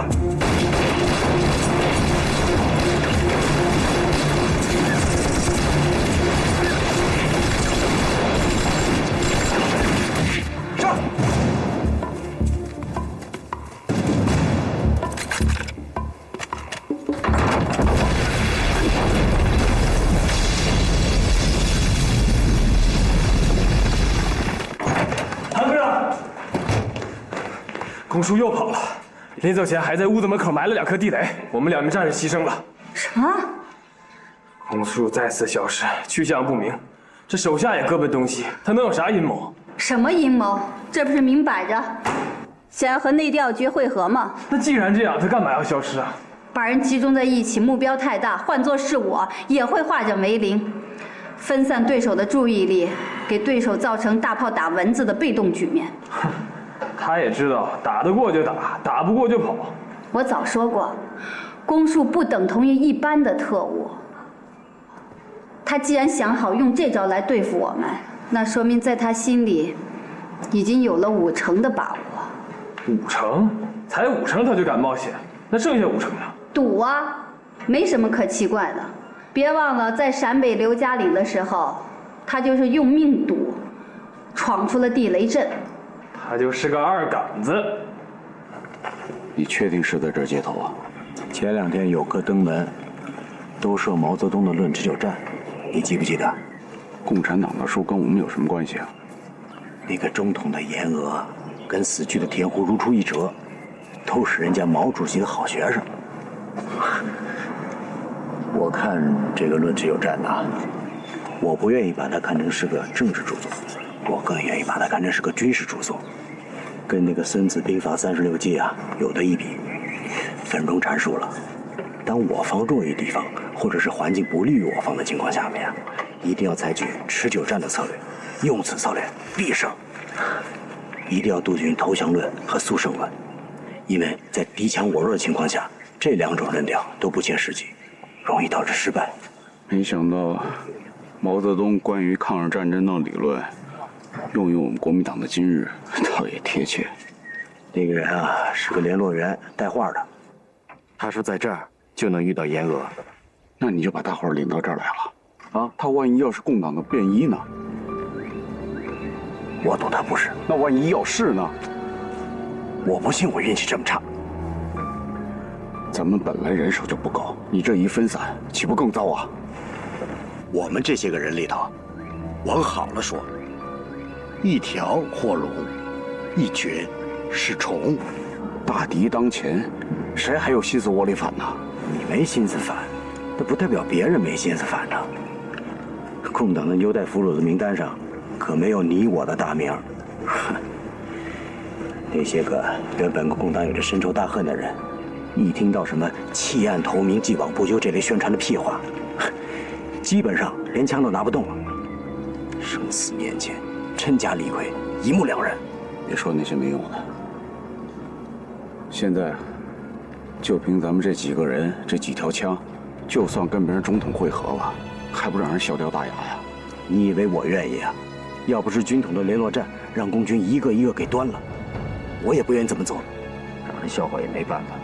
上！韩科长，公叔又跑了，臨走前還在屋子門口埋了2顆地雷，我們2名戰士犧牲了。什麼？公叔再次消失，去向不明，這手下也各奔東西，他能有啥陰謀？什麼陰謀？這不是明擺着想要和內調局會合嗎？那既然這樣，他幹嘛要消失啊？把人集中在一起，目標太大，換作是我也會化整為零，分散對手的注意力，給對手造成大炮打蚊子的被動局面。他也知道打得過就打，打不過就跑。我早說過，公署不等同於一般的特務。他既然想好用這招來對付我們，那說明在他心裡已經有了5成的把握。5成？才5成他就敢冒險？那剩下5成呢？賭啊，沒什麼可奇怪的。別忘了，在陝北劉家嶺的時候，他就是用命賭，闖出了地雷陣。他就是個二桿子。你確定是在這兒接頭啊？前2天有客登門，都说毛泽東的论持久战，你记不记得？共产党的书跟我们有什么关系啊？那个中统的阎娥，跟死去的田胡如出一辙，都是人家毛主席的好学生。我看这个论持久战呐，我不愿意把它看成是个政治著作，我更愿意把它看成是个军事著作，跟那个《孙子兵法》36计啊有得一比。分中阐述了，当我方弱于敌方，或者是环境不利于我方的情况下面，一定要采取持久战的策略，用此策略必胜。一定要杜绝投降论和速胜论，因为在敌强我弱的情况下，这2种论调都不切实际，容易导致失败。没想到毛泽東關於抗日戰爭的理論，用於我們國民黨的今日，倒也貼切。那個人啊，是個聯絡員，帶話的。他說在這兒就能遇到阎娥，那你就把大伙領到這兒來了。啊，他萬一要是共黨的便衣呢？我賭他不是。那萬一要是呢？我不信我運氣這麼差。咱們本來人手就不夠，你這一分散，豈不更糟啊？我們這些個人裡頭，往好了說，一條或龍，一群是蟲。大敵當前，誰還有心思窩裡反呢？你沒心思反，那不代表別人沒心思反呢。共黨的優待俘虜的名單上，可沒有你我的大名。那些個跟本國共黨有着深仇大恨的人，一聽到什麼棄暗投明、既往不咎這類宣傳的屁話，基本上連槍都拿不動了。生死面前，真假李逵一目了然。別說那些沒用的。現在，就憑咱們這幾個人、這幾條槍，就算跟別人總統會合了，還不讓人笑掉大牙呀？你以為我願意啊？要不是軍統的聯絡戰讓共軍一個一個給端了，我也不願意這麼做。讓人笑話也沒辦法，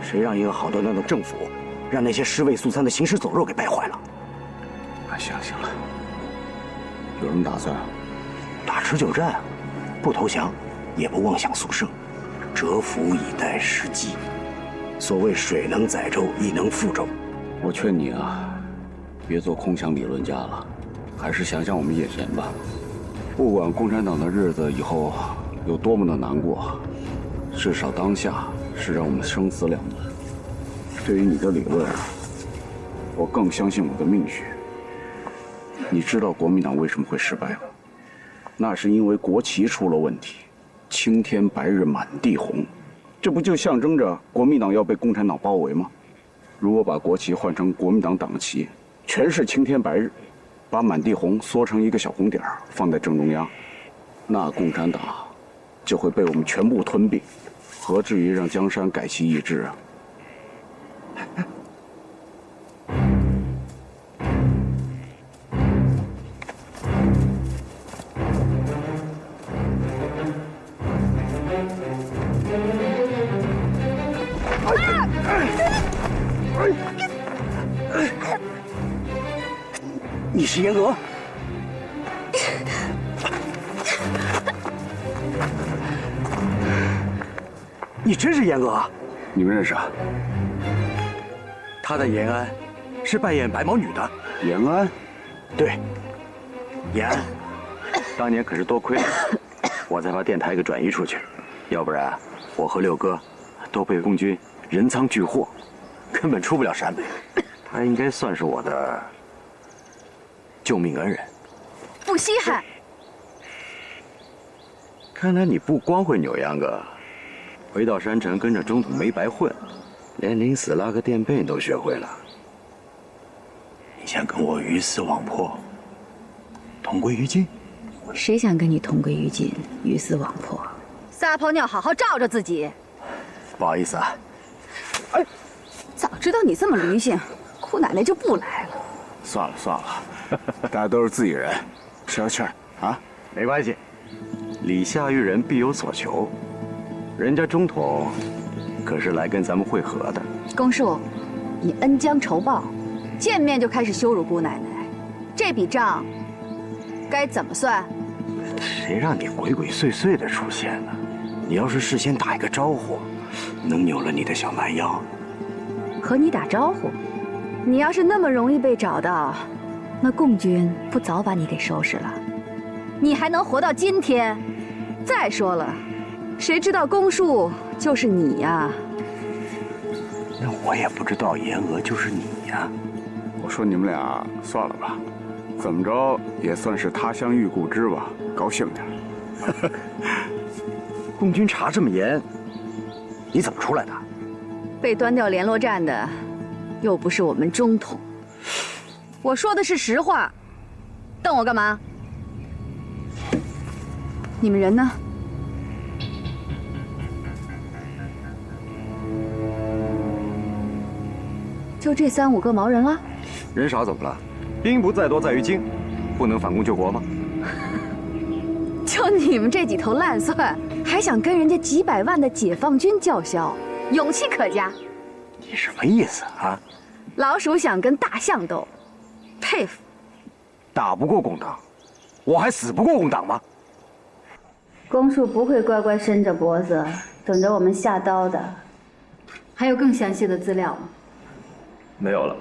誰讓一個好端端的政府，讓那些尸位素餐的行屍走肉給敗壞了？行了，有什麼打算？打持久戰，不投降，也不妄想速勝。蟄伏以待時機，所謂水能載舟，亦能覆舟。我勸你啊，別做空想理論家了，還是想想我們眼前吧。不管共產黨的日子以後有多麼的難過，至少當下是讓我們生死兩難。對於你的理論，我更相信我的命運。你知道國民黨為什麼會失敗嗎？那是因為國旗出了問題。青天白日滿地紅，這不就象徵着國民黨要被共產黨包圍嗎？如果把國旗換成國民黨黨旗，全是青天白日，把滿地紅縮成一個小紅點放在正中央，那共產黨就會被我們全部吞併，何至於讓江山改其意志啊？你是阎娥？你真是阎娥？你們認識啊？他的延安是扮演白毛女的。延安？對，延安。當年可是多虧了我才把電台給轉移出去，要不然我和六哥都被共軍人倉俱獲，根本出不了陝北。他應該算是我的救命恩人。不稀罕。看來你不光會扭秧歌，回到山城跟着中統沒白混，連臨死拉個墊背都學會了。你想跟我魚死網破，同歸於盡？誰想跟你同歸於盡、魚死網破？撒泡尿，好好照照自己。不好意思啊。哎，早知道你這麼驢性，姑奶奶就不來了。算了，大家都是自己人，消消氣兒啊。沒關係，禮下育人必有所求。人家中統可是來跟咱們會合的。公樹，你恩將仇報，見面就開始羞辱姑奶奶，這筆賬該怎麼算？誰讓你鬼鬼祟祟的出現呢？你要是事先打一個招呼，能扭了你的小蠻腰，和你打招呼。你要是那么容易被找到，那共军不早把你给收拾了？你还能活到今天？再说了，谁知道公树就是你呀？那我也不知道言娥就是你呀。我说你们俩算了吧，怎么着也算是他乡遇故知吧，高興點。共军查这麼嚴，你怎麼出來的？被端掉聯絡站的，又不是我們中統。我說的是實話，瞪我幹嘛？你們人呢？就這3、5個毛人了？人少怎麼了？兵不在多在於精，不能反攻救國嗎？就你們這幾頭爛蒜，還想跟人家幾百萬的解放軍叫囂，勇氣可嘉。你什麼意思啊？老鼠想跟大象鬥，佩服。打不過共黨，我還死不過共黨嗎？公树不会乖乖伸着脖子等着我们下刀的。还有更详细的资料吗？没有了。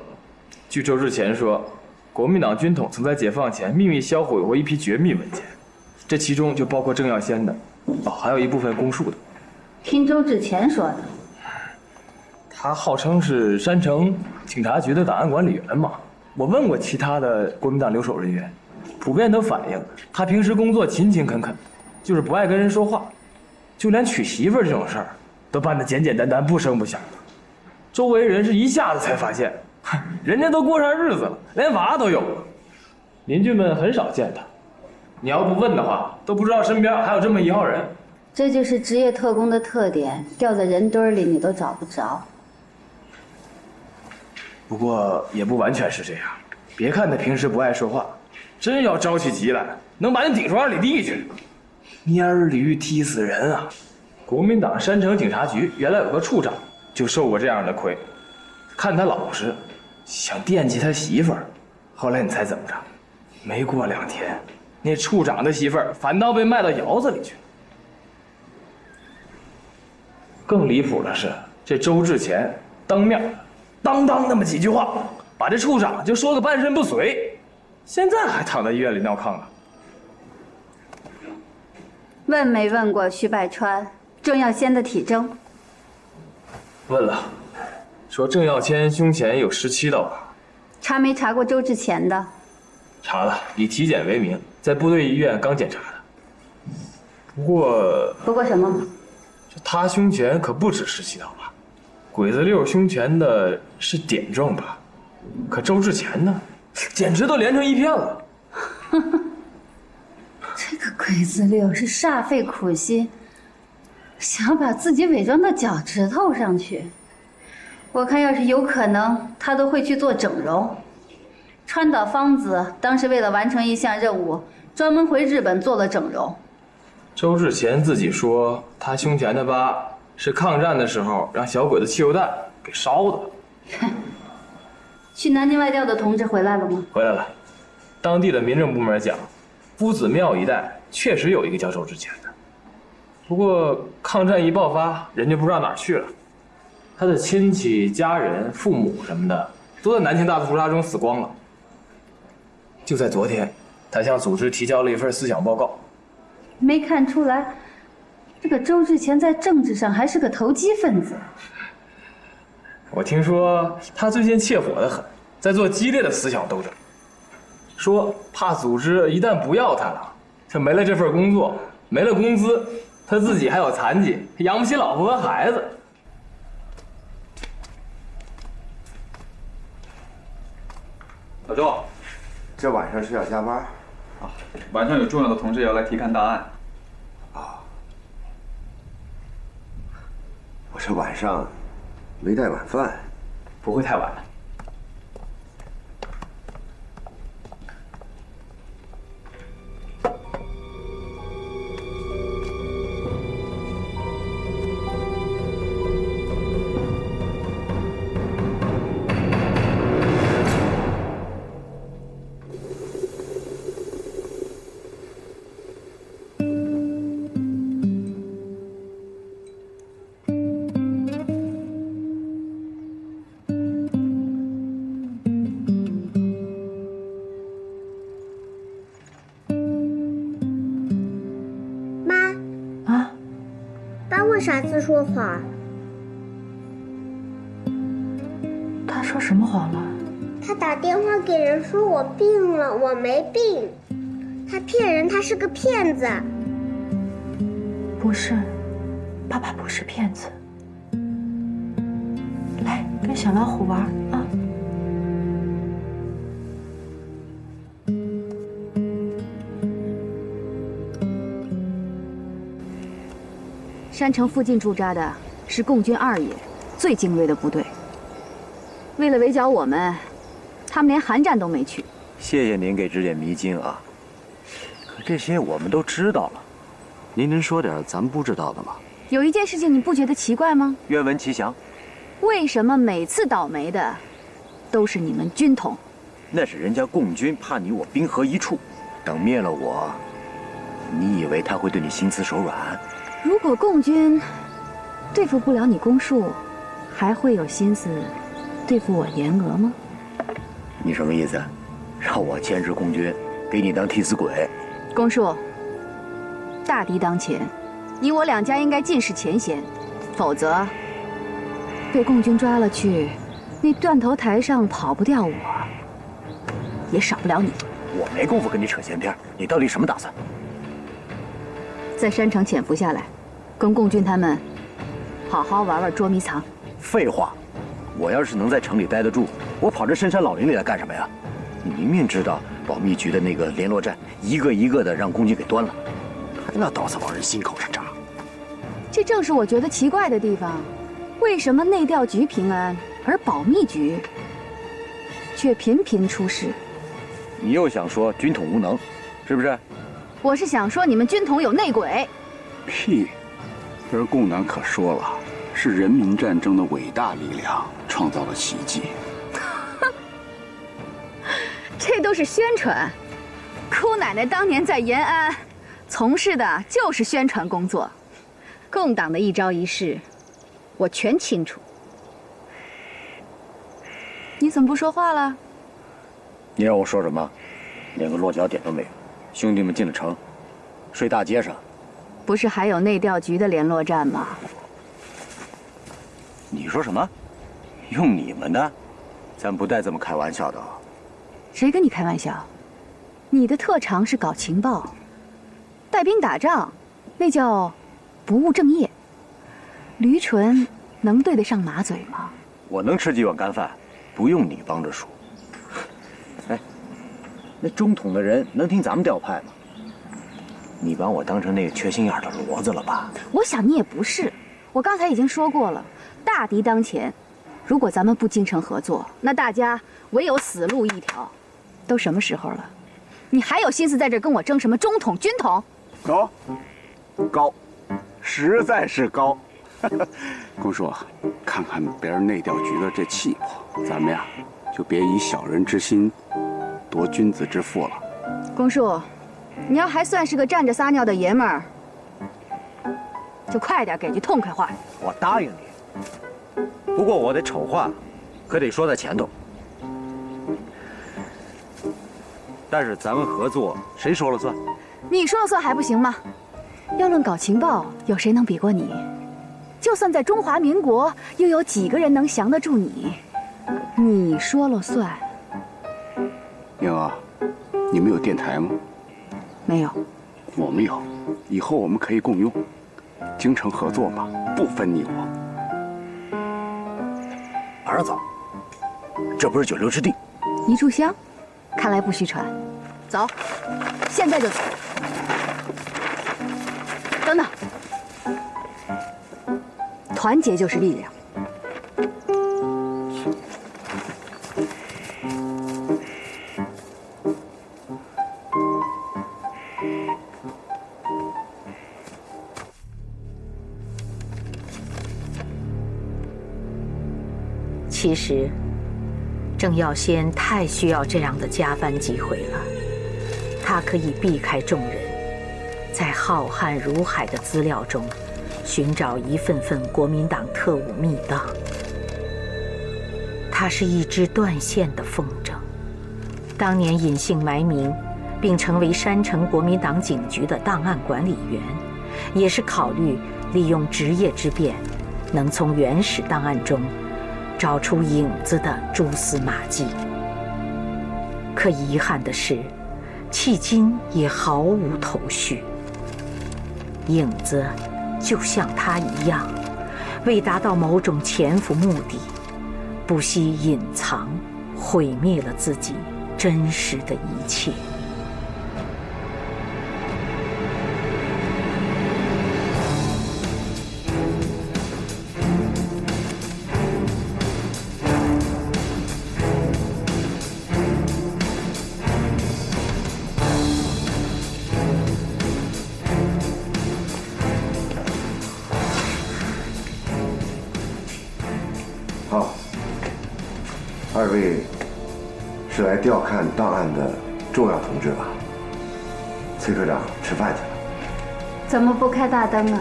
据周志前说，国民党军统曾在解放前秘密销毁过一批绝密文件，这其中就包括郑耀先的，还有一部分公树的。听周志前说的。他号称是山城警察局的档案管理员嘛。我问过其他的国民党留守人员，普遍都反映他平时工作勤勤恳恳，就是不爱跟人说话，就连娶媳妇这种事儿都办得简简单单，不声不响的。周围人是一下子才发现，人家都过上日子了，连娃都有了。邻居们很少见他，你要不问的话，都不知道身边还有这么一号人。这就是职业特工的特点，掉在人堆里你都找不着。不过也不完全是这样，别看他平時不愛說話，真要招起急來，能把你頂出2里地去，蔫兒驢踢死人啊！國民黨山城警察局原來有個處長就受過這樣的虧，看他老實，想惦記他媳婦兒，後來你猜怎麼着？沒過2天，那處長的媳婦兒反倒被賣到窑子裡去。更離譜的是，這周志前當面當那麼幾句話，把這處長就說個半身不遂，現在還躺在醫院裡尿炕呢。問沒問過徐百川、鄭耀先的體徵？問了，說鄭耀先胸前有17道疤。查沒查過周志前的？查了，以體檢為名，在部隊醫院剛檢查的。不過什麼？他胸前可不止17道疤。鬼子六胸前的是點狀疤，可周志前呢，簡直都連成一片了。這個鬼子六是煞費苦心，想把自己偽裝到腳趾頭上去。我看要是有可能，他都會去做整容。川島芳子當時為了完成一項任務，專門回日本做了整容。周志前自己說，他胸前的疤是抗戰的時候讓小鬼子汽油彈給燒的。去南京外調的同志回來了嗎？回來了，當地的民政部門講，夫子廟一帶確實有一個叫周志前的，不過抗戰一爆發，人就不知道哪兒去了。他的親戚、家人、父母什麼的，都在南京大屠殺中死光了。就在昨天，他向組織提交了一份思想報告。沒看出來，這個周志前在政治上還是個投機分子。我聽說他最近切火得很，在做激烈的思想鬥爭，說怕組織一旦不要他了，他沒了這份工作，沒了工資，他自己還有殘疾，養不起老婆和孩子。老周，這晚上是要加班啊？晚上有重要的同志要來提勘大案。啊，我這晚上沒帶晚飯，不會太晚了。傻子說謊。他说什么谎了？他打電話給人說我病了，我沒病。他騙人，他是個騙子。不是，爸爸不是騙子。來，跟小老虎玩啊！山城附近駐扎的是共軍二野最精銳的部队。为了圍剿我們，他們連寒戰都沒去。謝謝您給指點迷津啊！可這些我們都知道了，您能說點咱們不知道的嗎？有一件事情你不覺得奇怪嗎？願聞其詳。為什麼每次倒霉的都是你們軍統？那是人家共軍怕你我兵合一處，等滅了我，你以為他會對你心慈手軟？如果共軍對付不了你公樹，還會有心思對付我延娥嗎？你什麼意思？讓我牽制共軍，給你當替死鬼？公樹，大敵當前，你我兩家應該盡釋前嫌，否則被共軍抓了去，那斷頭台上跑不掉我，也少不了你。我沒工夫跟你扯閒篇，你到底什麼打算？在山城潛伏下來，跟共軍他們好好玩玩捉迷藏。廢話，我要是能在城裡待得住，我跑這深山老林裡來幹什麼呀？你明明知道保密局的那個聯絡站一個一個的讓共軍給端了，還那刀子往人心口上扎。這正是我覺得奇怪的地方，為什麼內調局平安，而保密局卻頻頻出事？你又想說軍統無能，是不是？我是想說你們軍統有內鬼。屁！而共黨可說了，是人民戰爭的偉大力量創造了奇蹟。這都是宣傳。姑奶奶當年在延安從事的就是宣傳工作，共黨的一招一式，我全清楚。你怎麼不說話了？你讓我說什麼？連個落腳點都沒有。兄弟們進了城，睡大街上。不是還有內調局的聯絡站嗎？你說什麼？用你們的？咱不帶這麼開玩笑的。誰跟你開玩笑？你的特長是搞情報，帶兵打仗，那叫不務正業。驢唇能對得上馬嘴嗎？我能吃幾碗乾飯，不用你幫着數。哎，那中統的人能聽咱們調派嗎？你把我當成那個缺心眼的騾子了吧？我想你也不是。我剛才已經說過了，大敵當前，如果咱們不精誠合作，那大家唯有死路一條。都什麼時候了，你還有心思在這跟我爭什麼中統軍統？高，高，實在是高。公叔，看看別人內調局的這氣魄，咱們呀就別以小人之心奪君子之腹了。公叔，你要還算是個站着撒尿的爺們兒，就快點給句痛快話。我答應你，不過我的醜話可得說在前頭。但是咱們合作，誰說了算？你說了算還不行嗎？要論搞情報，有誰能比過你？就算在中華民國，又有幾個人能降得住你？你說了算。英娥，你們有電台嗎？沒有。我們有，以後我們可以共用，精誠合作嘛，不分你我。兒子，這不是久留之地。一炷香，看來不虛傳。走，現在就走。等等，團結就是力量。其實，郑耀先太需要這樣的加番機會了。他可以避開眾人，在浩瀚如海的資料中，尋找一份份國民黨特務密檔。他是一支斷線的風箏，當年隱姓埋名，並成為山城國民黨警局的檔案管理員，也是考慮利用職業之便，能從原始檔案中找出影子的蛛絲馬跡。可遺憾的是，迄今也毫无頭緒。影子就像他一样，为達到某種潛伏目的，不惜隱藏、毀滅了自己真實的一切。好，二位是来调看档案的重要同志吧？崔科长吃饭去了。怎么不开大灯啊？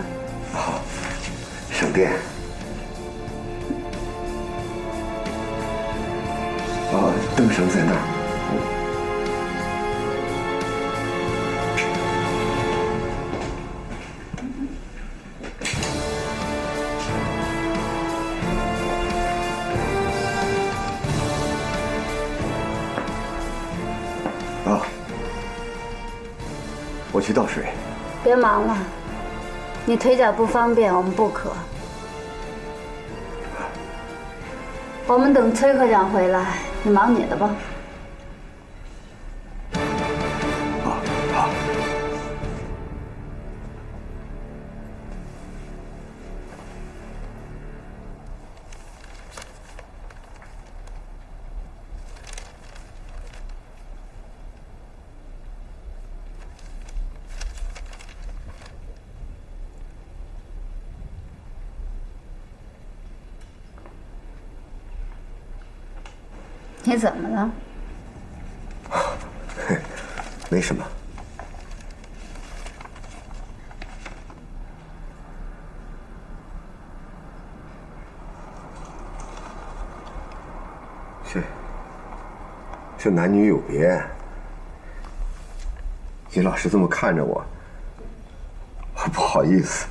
好，省电。灯绳在那儿。我去倒水。别忙了，你腿脚不方便，我们不渴。我们等崔科长回来，你忙你的吧。好。你怎么了？没什么。是男女有别。你老是这么看着我，我不好意思。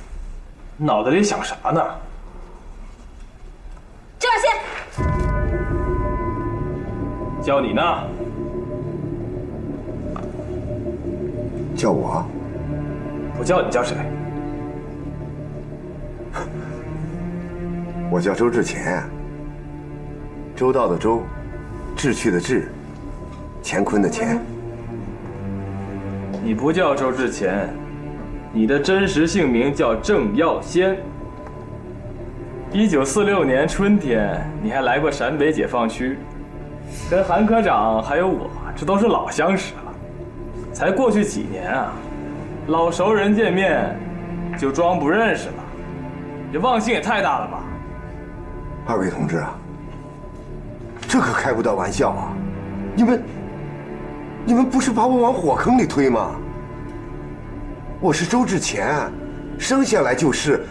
脑袋里想啥呢？郑小仙。叫你呢？叫我？不叫你叫谁？我叫周志乾。周到的周，志趣的志，乾坤的乾。你不叫周志乾，你的真实姓名叫郑耀先。1946年春天，你还来过陕北解放区。跟韩科长还有我，这都是老相识了。才过去几年啊，老熟人见面就装不認識了，這忘性也太大了吧？二位同志啊，這可開不到玩笑啊！你們不是把我往火坑裡推嗎？我是周志乾，生下來就是，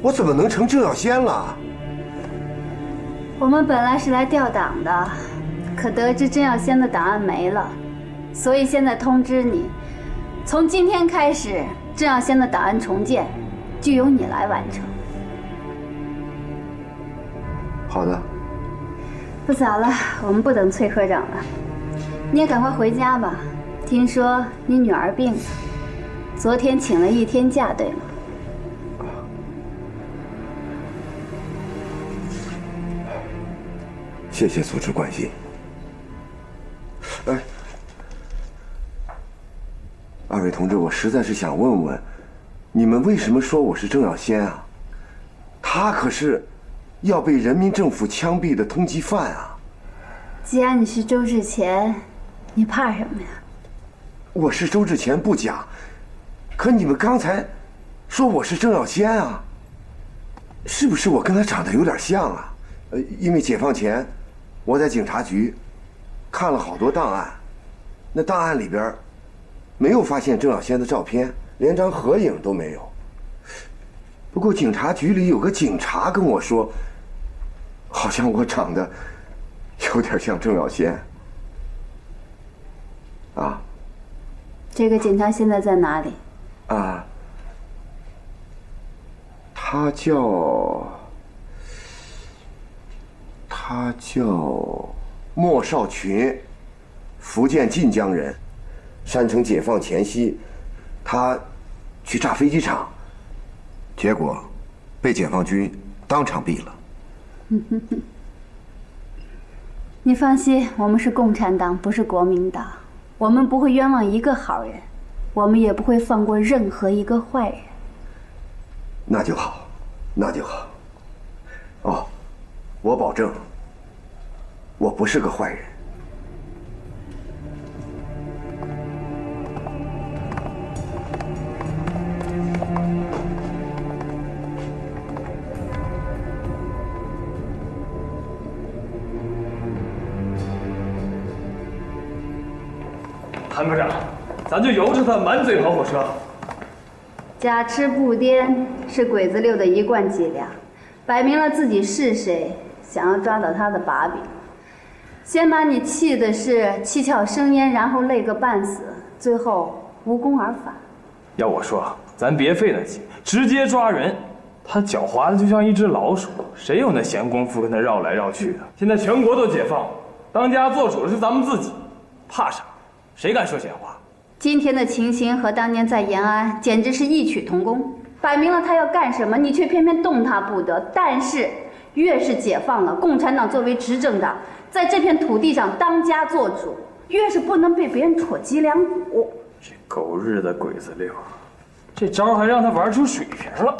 我怎麼能成鄭耀先了？我們本來是來調檔的，可得知鄭耀先的檔案沒了，所以現在通知你，從今天開始，鄭耀先的檔案重建就由你來完成。好的。不早了，我們不等崔科長了，你也趕快回家吧。聽說你女兒病了，昨天請了1天假，對嗎？謝謝組織關心。哎，二位同志，我實在是想問問，你們為什麼說我是鄭耀先啊？他可是要被人民政府槍斃的通緝犯啊！既然你是周志乾，你怕什麼呀？我是周志乾不假，可你們剛才說我是鄭耀先啊，是不是我跟他長得有點像啊？因為解放前我在警察局看了好多檔案，那檔案裡邊沒有發現鄭耀先的照片，連張合影都沒有。不過警察局裡有個警察跟我說，好像我長得有點像鄭耀先。啊？這個警察現在在哪裡？啊，他叫莫少群，福建晋江人。山城解放前夕，他去炸飞机场，结果被解放军当场毙了。你放心，我们是共产党，不是国民党，我们不会冤枉一个好人，我们也不会放过任何一个坏人。那就好，那就好。哦，我保证，我不是个坏人。谭科长，咱就由着他满嘴跑火车。假吃不颠是鬼子六的一贯伎俩，摆明了自己是谁，想要抓到他的把柄，先把你气的是七窍生烟，然后累个半死，最后无功而返。要我说，咱别费那劲，直接抓人。他狡猾的就像一只老鼠，谁有那闲工夫跟他绕来绕去的？现在全国都解放了，当家做主的是咱们自己，怕啥？谁敢说闲话？今天的情形和当年在延安简直是異曲同工，摆明了他要干什么，你却偏偏动他不得。但是越是解放了，共产党作为执政党，在这片土地上当家做主，越是不能被別人戳脊梁骨。這狗日的鬼子六，這招還讓他玩出水平了。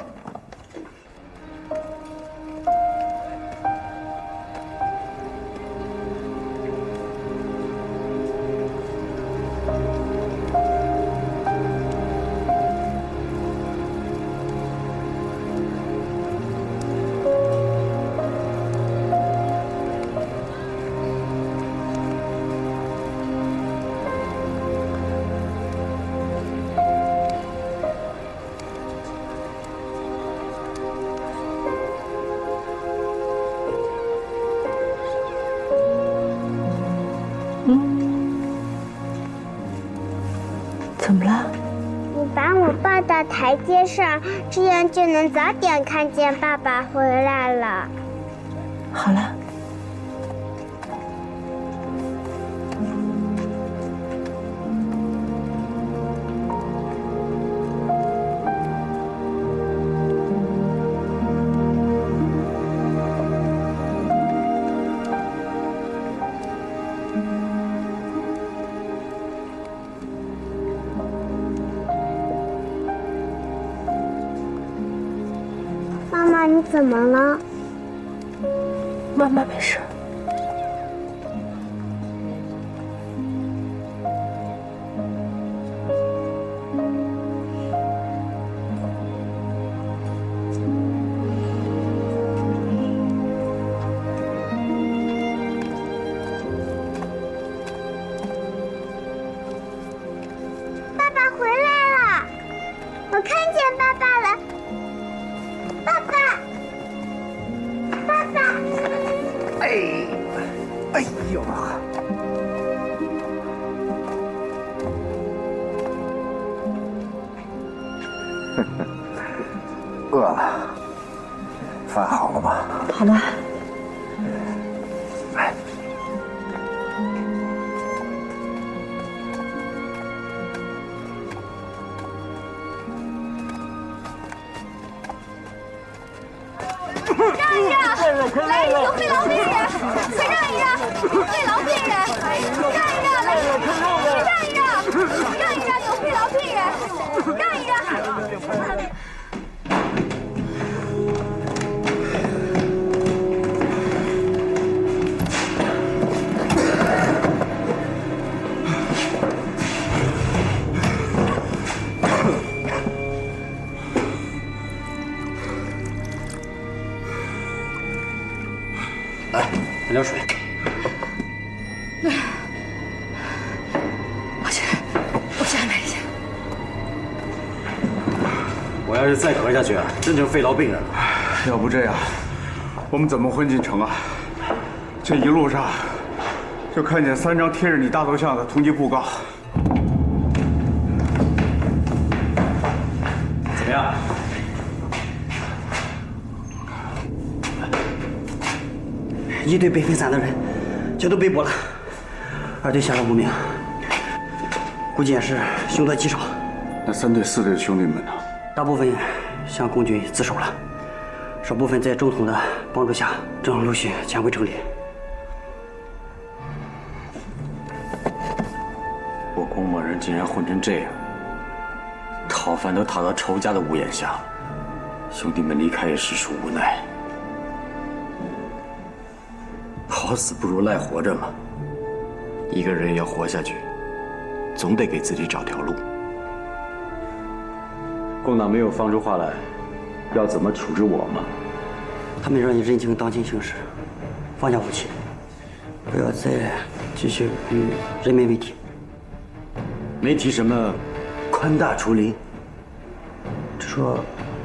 怎么了？你把我抱到台阶上，这樣就能早點看見爸爸回來了。好了。媽媽，你怎麼了？媽媽沒事。爸爸回來了，我看見爸爸了。爸爸，爸爸，哎呦！餓了，飯好了嗎？好了。來。讓一讓，來，有肺痨病人，快讓一讓，肺痨病人，讓一讓，來，讓一讓，有肺痨病人，讓一讓。来点水。我去安排一下。我要是再咳下去，真成肺痨病人了。要不这样，我们怎么混进城啊？这一路上就看见3张貼着你大頭像的通緝布告。怎麼樣？ 1队被分散的人全都被捕了，2队下落不明，估计也是凶多吉少。那3队、4队的兄弟们呢？大部分向共军自首了，少部分在中统的帮助下正陆續潜回城里。我公某人竟然混成这样，逃犯都逃到仇家的屋檐下了，兄弟们离开也实属无奈。好死不如赖活着嘛，一个人要活下去，总得给自己找条路。共党没有放出话来，要怎么处置我吗？他们让你认清当今形势，放下武器，不要再继续与人民为敌。没提什么宽大除林，只说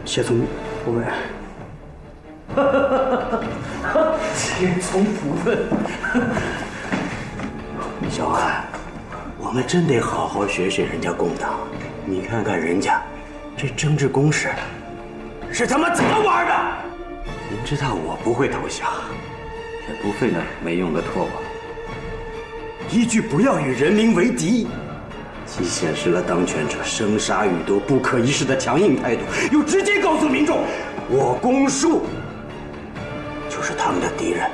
胁从国外。胁从不问。小汉，我们真得好好学学人家共党。你看看人家这政治攻势是他妈怎么玩的？明知道我不会投降，也不费那没用的唾沫。一句不要与人民为敌，既显示了当权者生杀予夺、不可一世的强硬态度，又直接告诉民众，我公恕就是他们的敌人。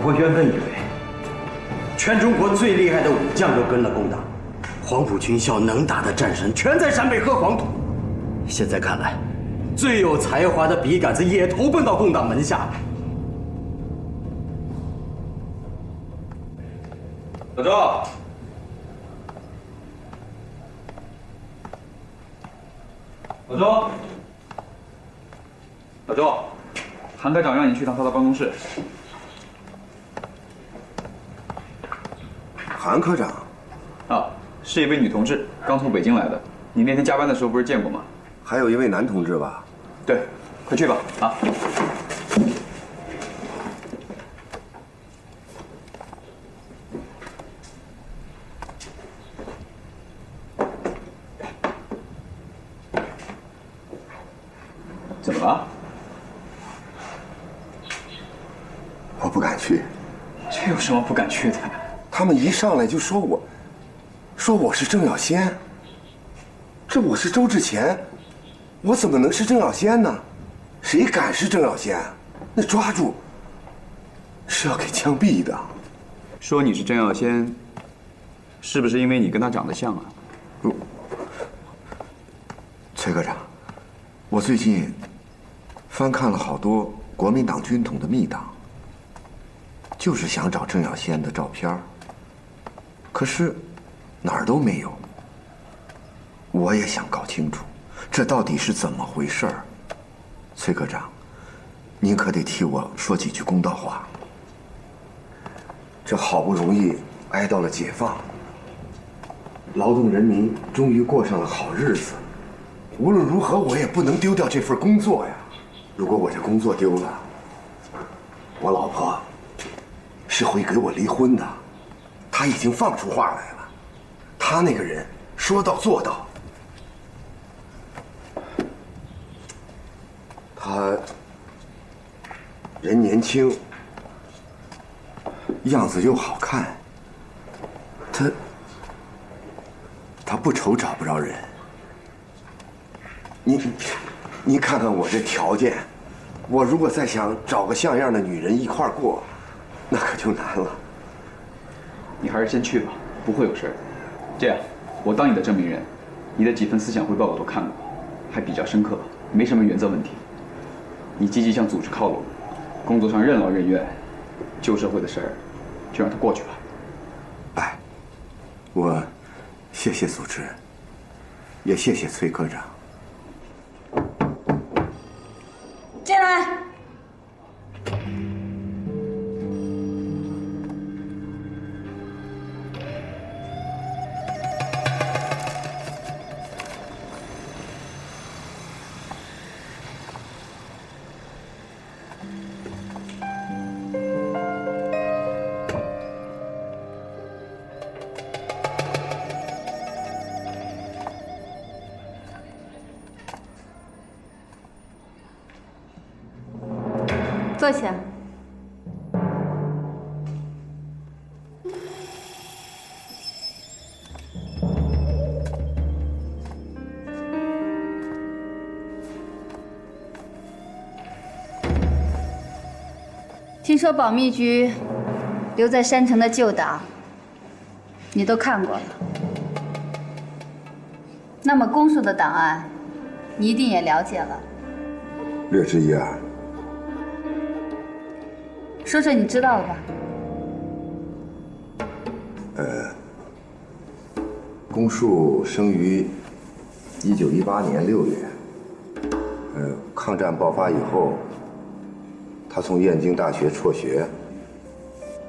我原本以为全中国最厉害的武将都跟了共党，黄埔军校能打的战神全在陕北喝黄土。现在看来，最有才华的笔杆子也投奔到共党门下。老周，老周，老周，韩科长让你去趟他的办公室。韩科长，啊，是一位女同志，刚从北京来的。你那天加班的时候不是见过吗？还有一位男同志吧？对，快去吧，啊。怎么了？我不敢去。这有什么不敢去的？他们一上来就说我是郑耀先。这我是周志前，我怎么能是郑耀先呢？谁敢是郑耀先？那抓住是要给枪毙的。说你是郑耀先，是不是因为你跟他长得像啊？崔科长，我最近翻看了好多国民党军统的密档，就是想找郑耀先的照片，可是哪儿都没有。我也想搞清楚，这到底是怎么回事儿。崔科长，您可得替我说几句公道话。这好不容易挨到了解放，劳动人民终于过上了好日子。无论如何，我也不能丢掉这份工作呀。如果我这工作丢了，我老婆是会给我离婚的。她已经放出话来了，她那个人说到做到。他人年轻，样子又好看，他不愁找不着人。你看看我这条件，我如果再想找个像样的女人一块儿过，那可就难了。你还是先去吧，不会有事儿。这样，我当你的证明人，你的几份思想汇报我都看过，还比较深刻，没什么原则問題。你積極向組織靠攏，工作上任勞任怨，舊社會的事兒就讓它過去吧。哎，我謝謝組織，也謝謝崔科長。進來。坐下。听说保密局留在山城的旧档，你都看过了。那麼公署的檔案，你一定也了解了。略知一二。說說你知道的吧。公署生于1918年6月。抗戰爆發以後，他從燕京大學輟學，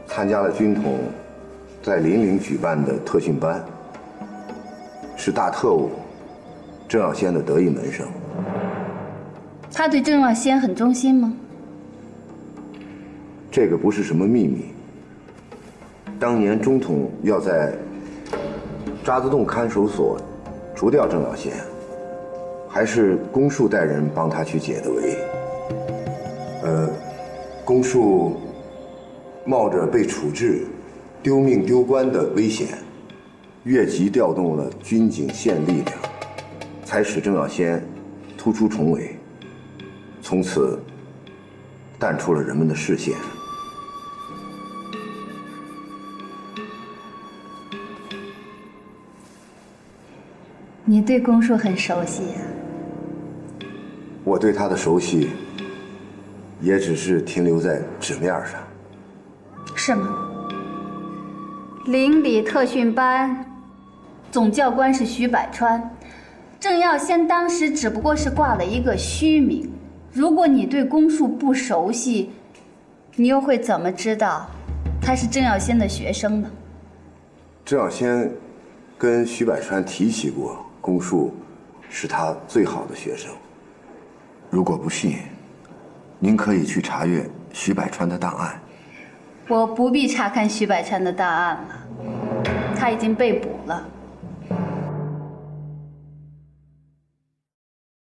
參加了軍統在零陵舉辦的特訓班，是大特務鄭耀先的得意門生。他對鄭耀先很忠心嗎？這個不是什麼秘密。當年中統要在渣滓洞看守所除掉鄭耀先，還是公署帶人幫他去解的圍。公署冒着被處置、丟命丟官的危險，越級調動了軍警縣力量，才使鄭耀先突出重圍，從此淡出了人們的視線。你對公署很熟悉啊。我對他的熟悉，也只是停留在紙面上。是嗎？邻里特訓班總教官是徐百川，鄭耀先當時只不過是掛了一個虛名。如果你對公署不熟悉，你又會怎麼知道他是鄭耀先的學生呢？鄭耀先跟徐百川提起過，公署是他最好的學生。如果不信，您可以去查閱徐百川的檔案。我不必查看徐百川的檔案了，他已經被捕了。